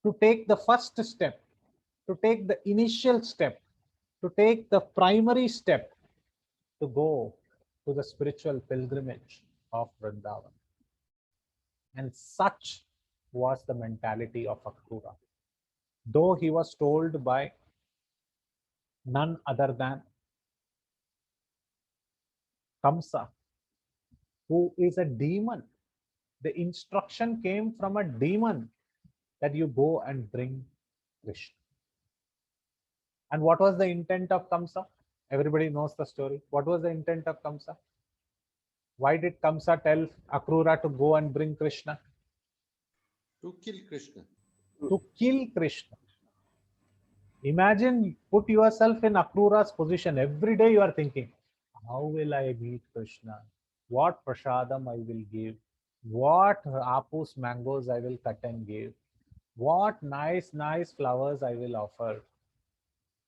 [SPEAKER 4] to take the first step, to take the initial step, to take the primary step to go to the spiritual pilgrimage of Vrindavan. And such was the mentality of Akrura. Though he was told by none other than Kamsa, who is a demon. The instruction came from a demon that you go and bring Krishna. And what was the intent of Kamsa? Everybody knows the story. What was the intent of Kamsa? Why did Kamsa tell Akrura to go and bring Krishna?
[SPEAKER 1] To kill Krishna.
[SPEAKER 4] To kill Krishna. Imagine, put yourself in Akrura's position. Every day you are thinking, how will I meet Krishna? What prasadam I will give? What apus mangoes I will cut and give? What nice flowers I will offer?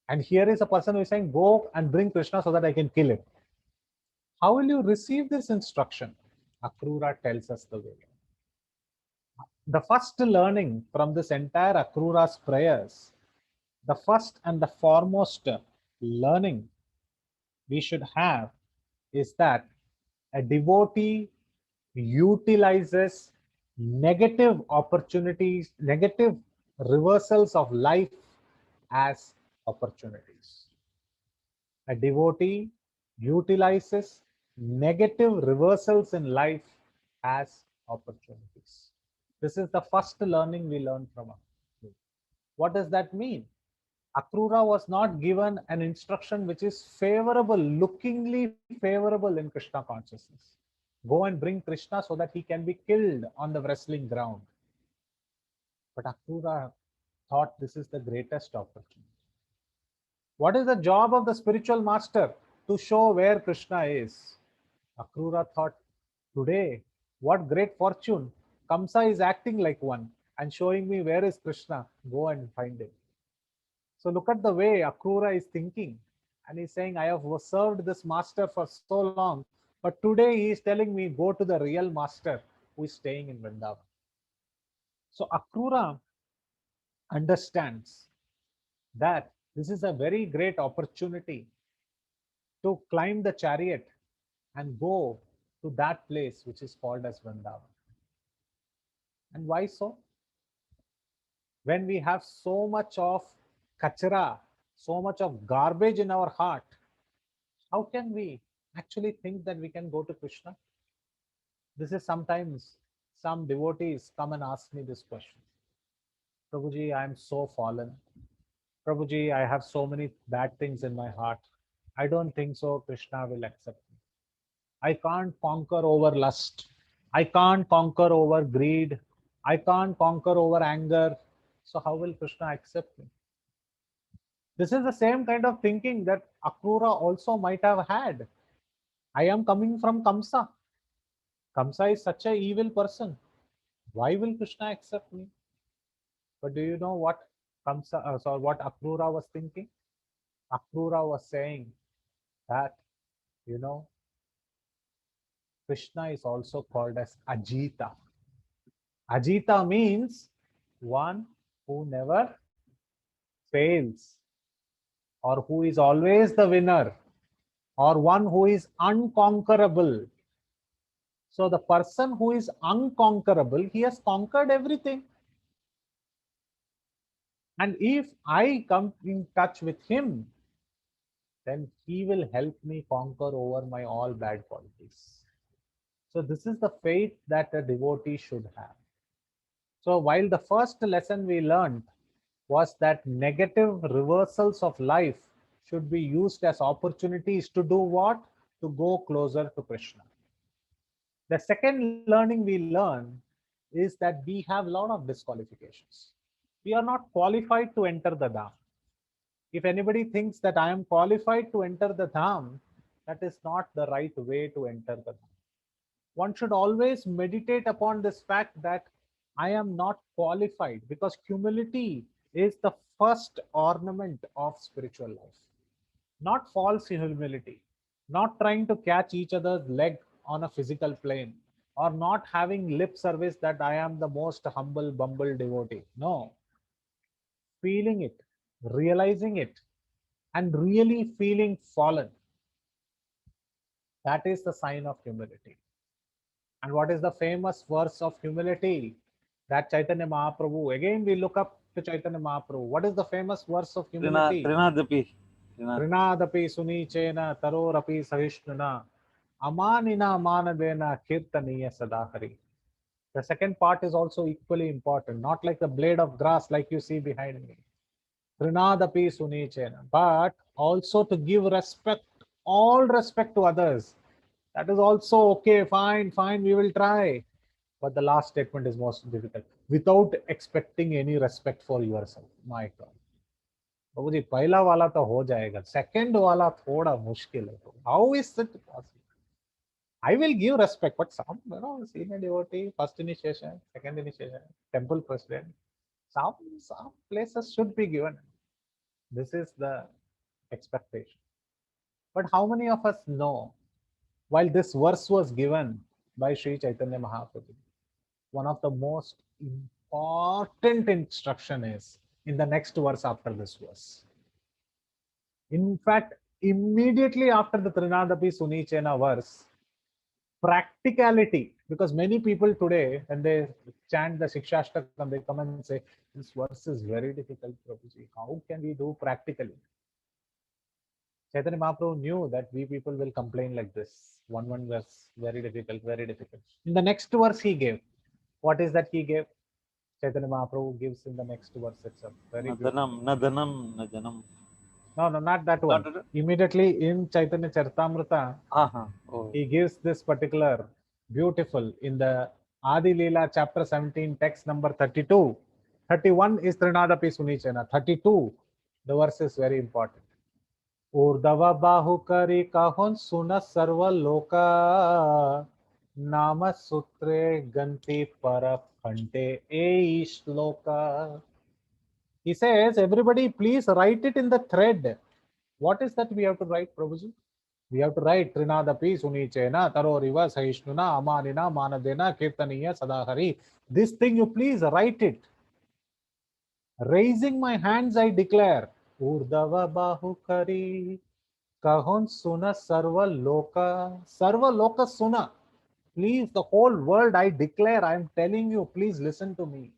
[SPEAKER 4] And here is a person who is saying, go and bring Krishna so that I can kill him. How will you receive this instruction? Akrura tells us the way. The first learning from this entire Akrura's prayers, the first and the foremost learning we should have is that a devotee utilizes negative opportunities, negative reversals of life as opportunities. A devotee utilizes negative reversals in life as opportunities. This is the first learning we learn from Akrura. What does that mean? Akrura was not given an instruction which is favorable, lookingly favorable in Krishna consciousness. Go and bring Krishna so that he can be killed on the wrestling ground. But Akrura thought this is the greatest opportunity. What is the job of the spiritual master? To show where Krishna is. Akrura thought, today, what great fortune. Kamsa is acting like one and showing me where is Krishna. Go and find him. So look at the way Akrura is thinking. And he's saying, I have served this master for so long, but today he is telling me, go to the real master who is staying in Vrindavan. So Akrura understands that this is a very great opportunity to climb the chariot and go to that place which is called as Vrindavan. And why so? When we have so much of kachara, so much of garbage in our heart, how can we actually think that we can go to Krishna? This is sometimes some devotees come and ask me this question. Prabhuji, I am so fallen. Prabhuji, I have so many bad things in my heart. I don't think so Krishna will accept me. I can't conquer over lust. I can't conquer over greed. I can't conquer over anger. So how will Krishna accept me? This is the same kind of thinking that Akrura also might have had. I am coming from Kamsa. Kamsa is such an evil person. Why will Krishna accept me? But do you know what what Akrura was thinking? Akrura was saying that, Krishna is also called as Ajita. Ajita means one who never fails, or who is always the winner, or one who is unconquerable. So the person who is unconquerable, he has conquered everything. And if I come in touch with him, then he will help me conquer over my all bad qualities. So this is the faith that a devotee should have. So while the first lesson we learned was that negative reversals of life should be used as opportunities to do what? To go closer to Krishna. The second learning we learn is that we have a lot of disqualifications. We are not qualified to enter the Dham. If anybody thinks that I am qualified to enter the Dham, that is not the right way to enter the Dham. One should always meditate upon this fact that I am not qualified, because humility is the first ornament of spiritual life. Not false humility, not trying to catch each other's leg on a physical plane, or not having lip service that I am the most humble, bumble devotee. No. Feeling it, realizing it, and really feeling fallen. That is the sign of humility. And what is the famous verse of humility? That Chaitanya Mahaprabhu. Again, we look up to Chaitanya Mahaprabhu. What is the famous verse of humility?
[SPEAKER 3] Trinadapi.
[SPEAKER 4] Trinadapi sunichena tarorapi sahishnuna amanina manadena kirtaniya sadahari. The second part is also equally important, not like the blade of grass like you see behind me. Trinadapi sunichena. But Also to give respect, all respect to others. That is also okay, fine, fine, we will try. But the last statement is most difficult. Without expecting any respect for yourself. My God. बाबू जी पहला वाला तो हो जाएगा, second वाला थोड़ा मुश्किल है. How is it possible? I will give respect, but some, senior devotee, first initiation, second initiation, temple president, some places should be given. This is the expectation. But how many of us know, while this verse was given by Sri Chaitanya Mahaprabhu, one of the most important instruction is in the next verse after this verse. In fact, immediately after the Trinadapi Sunichena verse, practicality, because many people today, when they chant the Shikshashtakam, they come and say, this verse is very difficult, Prabhuji. How can we do practically? Chaitanya Mahaprabhu knew that we people will complain like this. One verse, very difficult, very difficult. In the next verse he gave. What is that he gave? Chaitanya Mahaprabhu gives in the next verse itself. Very
[SPEAKER 3] Nadanam, nadanam, nadanam.
[SPEAKER 4] No, not that one. Immediately in Chaitanya Charitamrita,
[SPEAKER 3] Oh.
[SPEAKER 4] he gives this particular beautiful in the Adi Leela chapter 17, text number 32. 31 is Trinadapi Sunichena. 32, the verse is very important. Urdhava bahukari kahon suna sarva loka nama sutre ganti para phante e shloka. He says, everybody please write it in the thread. What is that we have to write, Prabhuji? We have to write Trinadapi Sunichena Taroriva Sahishnuna Amanina Manadena Kirtaniya Sadahari. This thing you please write it. Raising my hands I declare Urdhava Bahukari Kahon Suna Sarva Loka. Sarva Loka Suna. Please, the whole world I declare, I am telling you, please listen to me.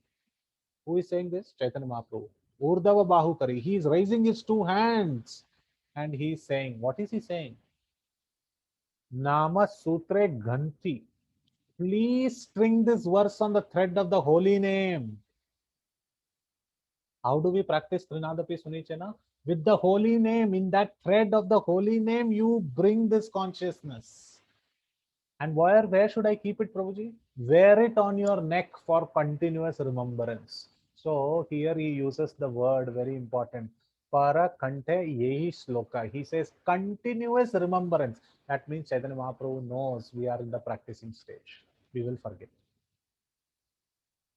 [SPEAKER 4] Who is saying this? Chaitanya Mahaprabhu. Urdhava Bahukari. He is raising his two hands and he is saying, what is he saying? Nama Sutre Ghanti. Please string this verse on the thread of the holy name. How do we practice Trinadapi Sunichena? With the holy name, in that thread of the holy name, you bring this consciousness. And where should I keep it, Prabhuji? Wear it on your neck for continuous remembrance. So here he uses the word, very important. Para Kante Yehi Shloka. He says continuous remembrance. That means Chaitanya Mahaprabhu knows we are in the practicing stage. We will forget.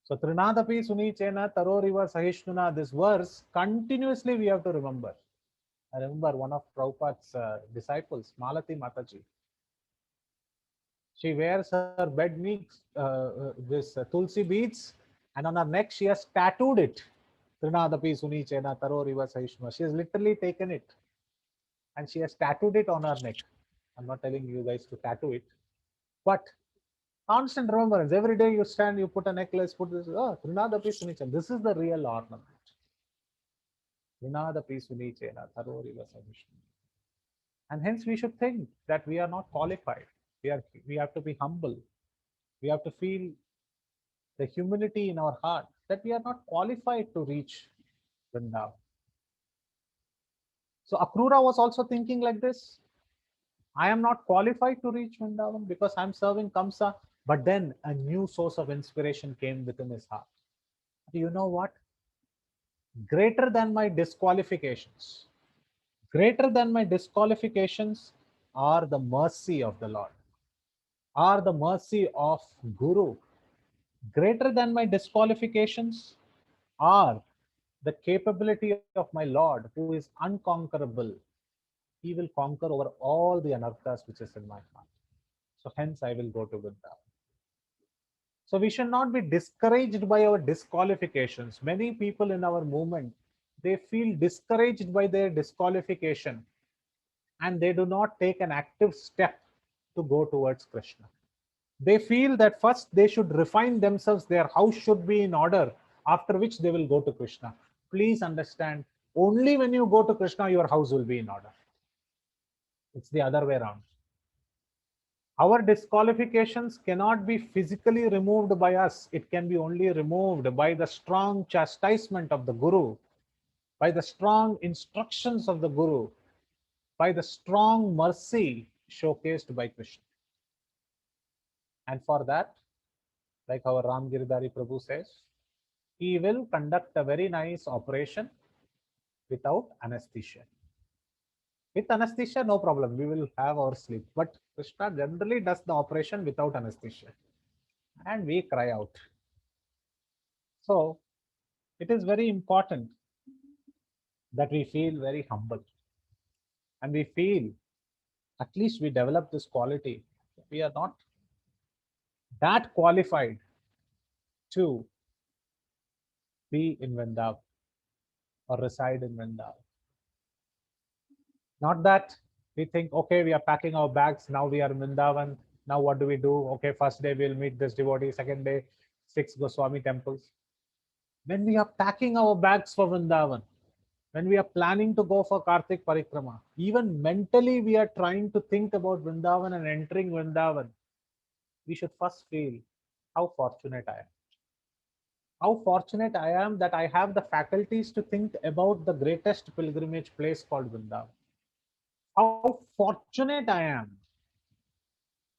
[SPEAKER 4] So Trinadapi Sunichena Taroriva Sahishnuna, this verse, continuously we have to remember. I remember one of Prabhupada's disciples, Malati Mataji. She wears her bed needs, this Tulsi beads, and on her neck she has tattooed it. Trinadapi Sunichena Taroriva Sahishnuna. She has literally taken it and she has tattooed it on her neck. I'm not telling you guys to tattoo it, but constant remembrance. Every day you stand, you put a necklace, put this, Trinadapi Sunichena. This is the real ornament. Trinadapi Sunichena Taroriva Sahishnuna. And hence we should think that we are not qualified. We have to be humble. We have to feel the humility in our heart that we are not qualified to reach Vrindavan. So Akrura was also thinking like this. I am not qualified to reach Vrindavan because I am serving Kamsa. But then a new source of inspiration came within his heart. Do you know what? Greater than my disqualifications, are the mercy of the Lord, are the mercy of Guru. Greater than my disqualifications are the capability of my Lord, who is unconquerable. He will conquer over all the anarthas which is in my heart. So hence I will go to Vrindavan. So we should not be discouraged by our disqualifications. Many people in our movement, they feel discouraged by their disqualification and they do not take an active step to go towards Krishna. They feel that first they should refine themselves, their house should be in order, after which they will go to Krishna. Please understand, only when you go to Krishna, your house will be in order. It's the other way around. Our disqualifications cannot be physically removed by us. It can be only removed by the strong chastisement of the Guru, by the strong instructions of the Guru. by the strong mercy showcased by Krishna. And for that, like our Ram Giridhari Prabhu says, he will conduct a very nice operation without anesthesia. With anesthesia, no problem, we will have our sleep. But Krishna generally does the operation without anesthesia. And we cry out. So it is very important that we feel very humble. And we feel, at least we develop this quality. We are not that qualified to be in Vrindavan or reside in Vrindavan. Not that we think, okay, we are packing our bags, now we are in Vrindavan. Now what do we do? Okay, first day we'll meet this devotee, second day, 6 Goswami temples. When we are packing our bags for Vrindavan, when we are planning to go for Kartik Parikrama, even mentally we are trying to think about Vrindavan and entering Vrindavan, we should first feel how fortunate I am. How fortunate I am that I have the faculties to think about the greatest pilgrimage place called Vrindavan. How fortunate I am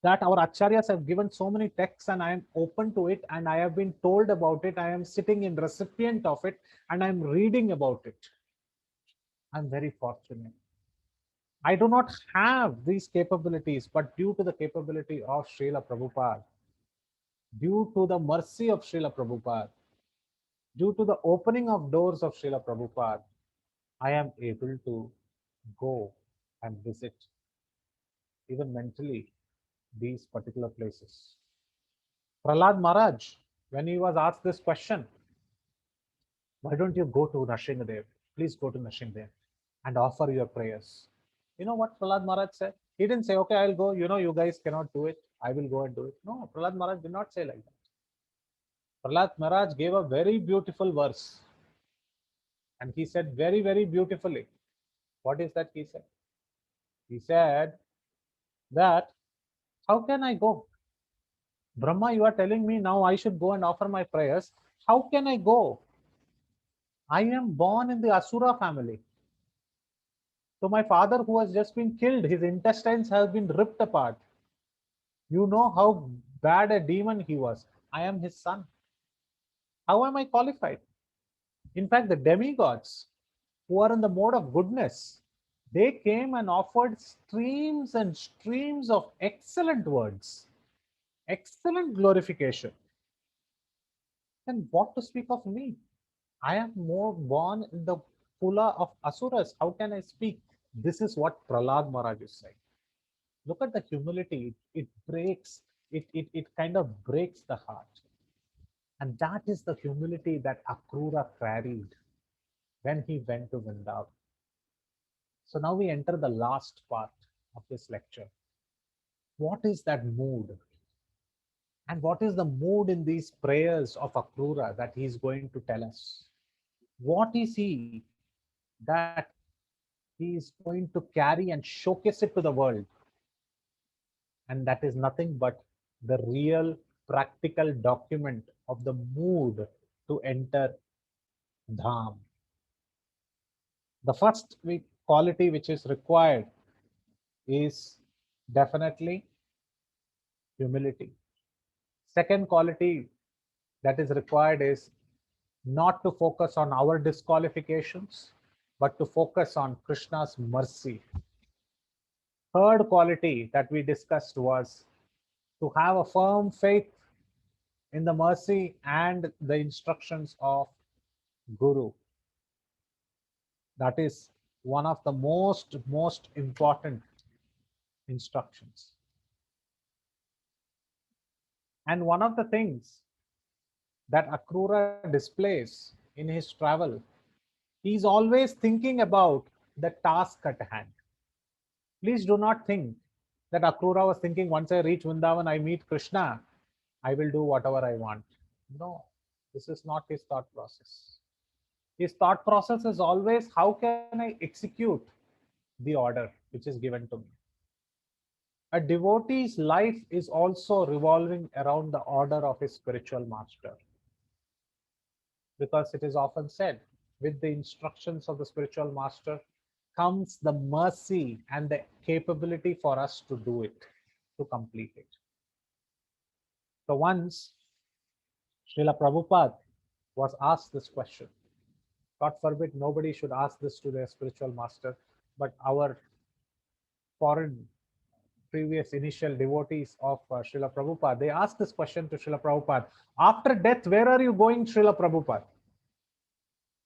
[SPEAKER 4] that our acharyas have given so many texts and I am open to it and I have been told about it. I am sitting in recipient of it and I am reading about it. I'm very fortunate. I do not have these capabilities, but due to the capability of Srila Prabhupada, due to the mercy of Srila Prabhupada, due to the opening of doors of Srila Prabhupada, I am able to go and visit, even mentally, these particular places. Prahlad Maharaj, when he was asked this question, why don't you go to Nrsingadev? Please go to Nrsingadev and offer your prayers. You know what Prahlad Maharaj said? He didn't say, okay, I'll go. You know, you guys cannot do it. I will go and do it. No, Prahlad Maharaj did not say like that. Prahlad Maharaj gave a very beautiful verse. And he said very, very beautifully. What is that he said? He said that, how can I go? Brahma, you are telling me now I should go and offer my prayers. How can I go? I am born in the Asura family. So my father, who has just been killed, his intestines have been ripped apart. You know how bad a demon he was. I am his son. How am I qualified? In fact, the demigods who are in the mode of goodness, they came and offered streams and streams of excellent words, excellent glorification. And what to speak of me? I am more born in the Pula of Asuras. How can I speak? This is what Prahlad Maharaj is saying. Look at the humility. It breaks, it kind of breaks the heart. And that is the humility that Akrura carried when he went to Vrindavan. So now we enter the last part of this lecture. What is that mood? And what is the mood in these prayers of Akrura that he is going to tell us? What is he that he is going to carry and showcase it to the world? And that is nothing but the real practical document of the mood to enter Dham. The first quality which is required is definitely humility. Second quality that is required is not to focus on our disqualifications, but to focus on Krishna's mercy. Third quality that we discussed was to have a firm faith in the mercy and the instructions of Guru. That is one of the most important instructions. And one of the things that Akrura displays in his travel, he's always thinking about the task at hand. Please do not think that Akrura was thinking, once I reach Vrindavan, I meet Krishna, I will do whatever I want. No, this is not his thought process. His thought process is always, how can I execute the order which is given to me? A devotee's life is also revolving around the order of his spiritual master. Because it is often said, with the instructions of the spiritual master comes the mercy and the capability for us to do it, to complete it. So once Srila Prabhupada was asked this question. God forbid nobody should ask this to their spiritual master, but our foreign previous initial devotees of Srila Prabhupada, they asked this question to Srila Prabhupada. After death, where are you going, Srila Prabhupada?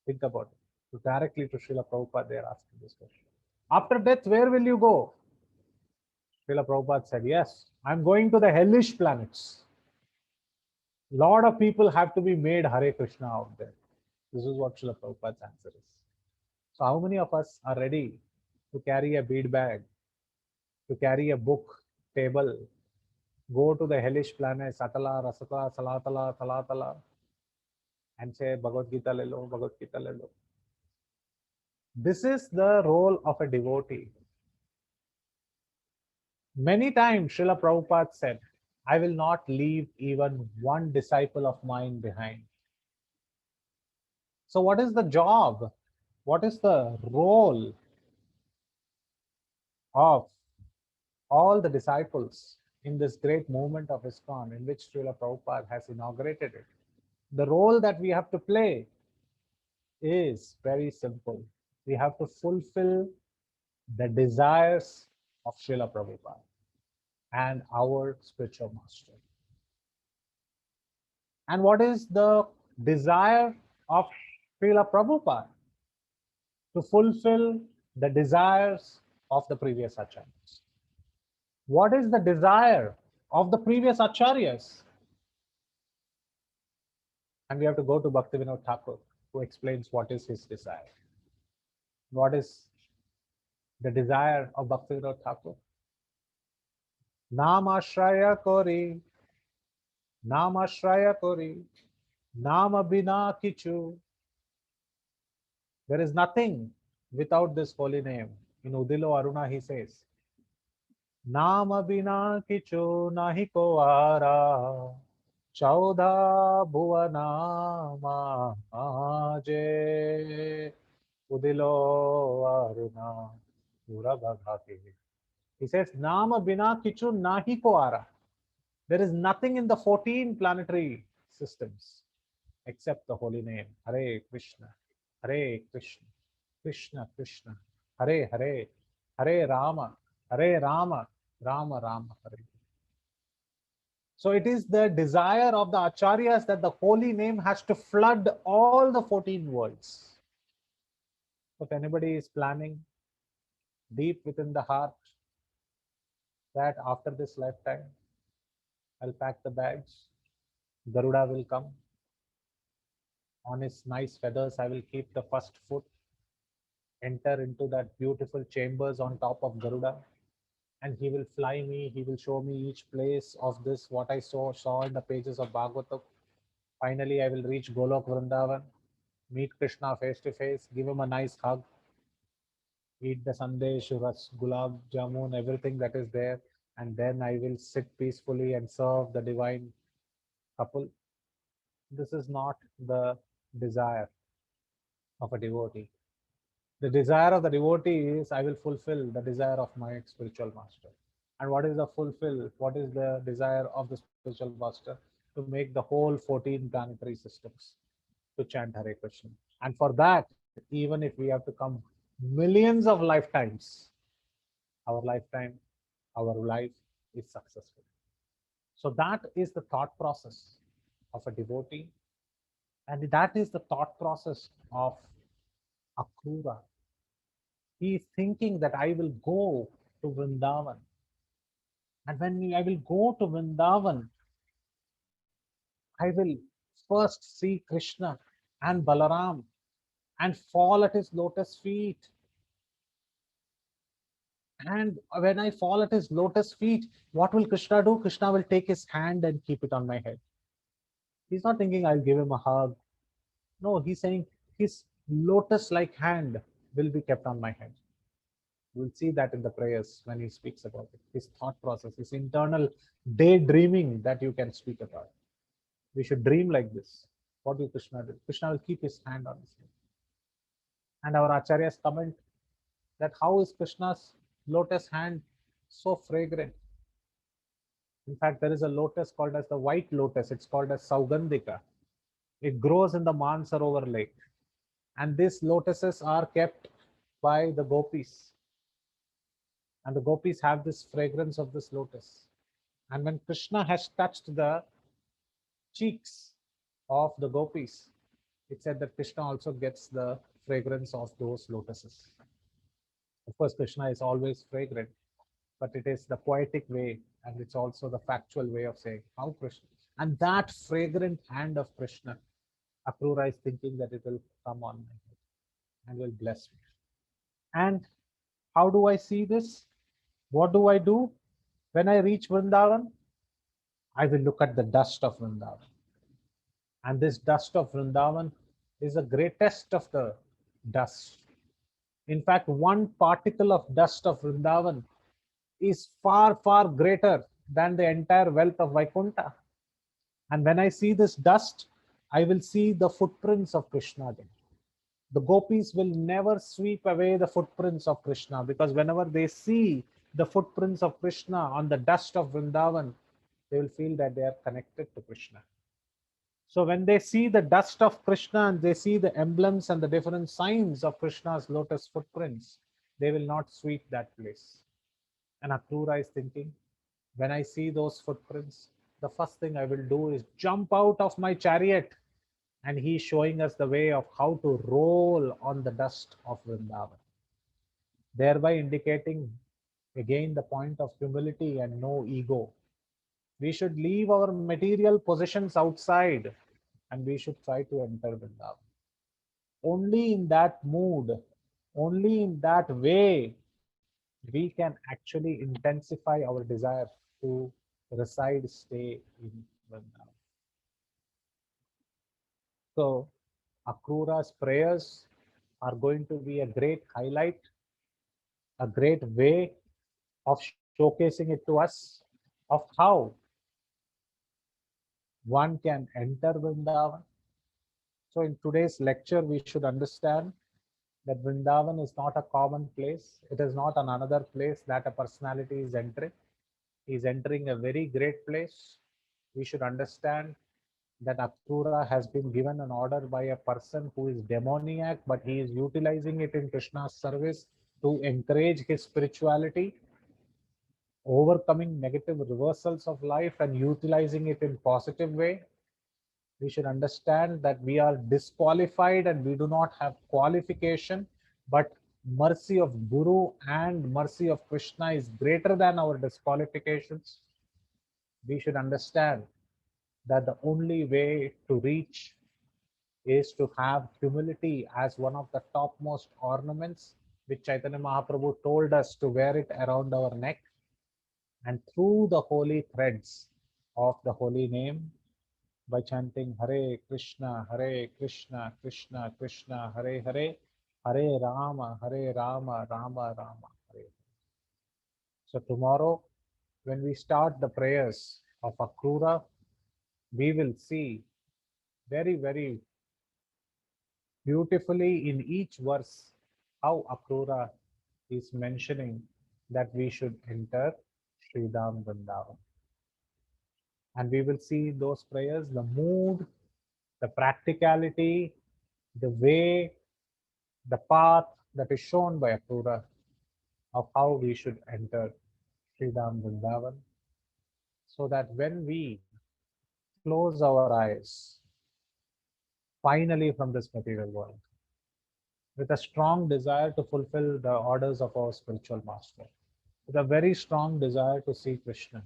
[SPEAKER 4] Think about it. So directly to Srila Prabhupada, they are asking this question. After death, where will you go? Srila Prabhupada said, yes, I'm going to the hellish planets. Lot of people have to be made Hare Krishna out there. This is what Srila Prabhupada's answer is. So how many of us are ready to carry a bead bag, to carry a book, table, go to the hellish planets, Atala, Rasatala, Salatala, Talatala, and say, Bhagavad Gita lelo, Bhagavad Gita lelo. This is the role of a devotee. Many times Srila Prabhupada said, I will not leave even one disciple of mine behind. So what is the job? What is the role of all the disciples in this great movement of ISKCON in which Srila Prabhupada has inaugurated it? The role that we have to play is very simple. We have to fulfill the desires of Srila Prabhupada and our spiritual master. And what is the desire of Srila Prabhupada? To fulfill the desires of the previous acharyas. What is the desire of the previous acharyas? And we have to go to Bhaktivinoda Thakur, who explains what is his desire. What is the desire of Bhaktivinoda Thakur? Nam ashraya kori, Nam ashraya kori, Nama bina kichu. There is nothing without this holy name. In Udilo Aruna he says, Nama bina kichu nahi ko ara, Chaudha bhuvana mahaje, Udilo Aruna pura bhagati. He says, Nama bina kichu nahi ko ara. There is nothing in the 14 planetary systems except the holy name. Hare Krishna, Hare Krishna, Krishna Krishna, Hare Hare, Hare Rama, Rama Rama, Hare. So it is the desire of the acharyas that the holy name has to flood all the 14 worlds. If anybody is planning deep within the heart that after this lifetime, I'll pack the bags, Garuda will come. On his nice feathers, I will keep the first foot, enter into that beautiful chambers on top of Garuda, and he will fly me, he will show me each place of this, what I saw in the pages of Bhagavatam. Finally, I will reach Golok Vrindavan, meet Krishna face to face, give him a nice hug, eat the sandesh, ras, gulab, jamun, everything that is there, and then I will sit peacefully and serve the divine couple. This is not the desire of a devotee. The desire of the devotee is, I will fulfill the desire of my spiritual master. And what is the fulfill? What is the desire of the spiritual master? To make the whole 14 planetary systems to chant Hare Krishna. And for that, even if we have to come millions of lifetimes, our lifetime, our life is successful. So that is the thought process of a devotee. And that is the thought process of Akrura. He is thinking that I will go to Vrindavan. And when I will go to Vrindavan, I will first see Krishna and Balaram and fall at his lotus feet. And when I fall at his lotus feet, what will Krishna do? Krishna will take his hand and keep it on my head. He's not thinking I'll give him a hug. No, he's saying his lotus-like hand will be kept on my head. We'll see that in the prayers when he speaks about it. His thought process, his internal daydreaming that you can speak about. We should dream like this. What will Krishna do? Krishna will keep his hand on his head. And our acharyas comment that how is Krishna's lotus hand so fragrant? In fact, there is a lotus called as the white lotus. It's called as Saugandhika. It grows in the Mansarovar lake. And these lotuses are kept by the gopis. And the gopis have this fragrance of this lotus. And when Krishna has touched the cheeks of the gopis, it said that Krishna also gets the fragrance of those lotuses. Of course, Krishna is always fragrant, but it is the poetic way and it's also the factual way of saying how Krishna. And that fragrant hand of Krishna, Akrura is thinking that it will come on my head and will bless me. And how do I see this? What do I do? When I reach Vrindavan, I will look at the dust of Vrindavan. And this dust of Vrindavan is the greatest of the dust. In fact, one particle of dust of Vrindavan is far, far greater than the entire wealth of Vaikuntha. And when I see this dust, I will see the footprints of Krishna there. The gopis will never sweep away the footprints of Krishna, because whenever they see the footprints of Krishna on the dust of Vrindavan, they will feel that they are connected to Krishna. So when they see the dust of Krishna and they see the emblems and the different signs of Krishna's lotus footprints, they will not sweep that place. And Akrura is thinking, when I see those footprints, the first thing I will do is jump out of my chariot. And he's showing us the way of how to roll on the dust of Vrindavan, thereby indicating again the point of humility and no ego. We should leave our material possessions outside and we should try to enter Vrindavan. Only in that mood, only in that way, we can actually intensify our desire to reside, stay in Vrindavan. So Akrura's prayers are going to be a great highlight, a great way of showcasing it to us of how one can enter Vrindavan. So in today's lecture, we should understand that Vrindavan is not a common place. It is not another place that a personality is entering. He is entering a very great place. We should understand that Akrura has been given an order by a person who is demoniac, but he is utilizing it in Krishna's service to encourage his spirituality, overcoming negative reversals of life and utilizing it in positive way. We should understand that we are disqualified and we do not have qualification, but mercy of Guru and mercy of Krishna is greater than our disqualifications. We should understand that the only way to reach is to have humility as one of the topmost ornaments, which Chaitanya Mahaprabhu told us to wear it around our neck. And through the holy threads of the holy name, by chanting Hare Krishna, Krishna Krishna, Hare Hare, Hare Rama, Rama Rama, Hare. So tomorrow, when we start the prayers of Akrura, we will see very, very beautifully in each verse how Akrura is mentioning that we should enter Sridham Vrindavan. And we will see in those prayers the mood, the practicality, the way, the path that is shown by Akrura of how we should enter Sridham Vrindavan, so that when we close our eyes finally from this material world with a strong desire to fulfill the orders of our spiritual master, with a very strong desire to see Krishna,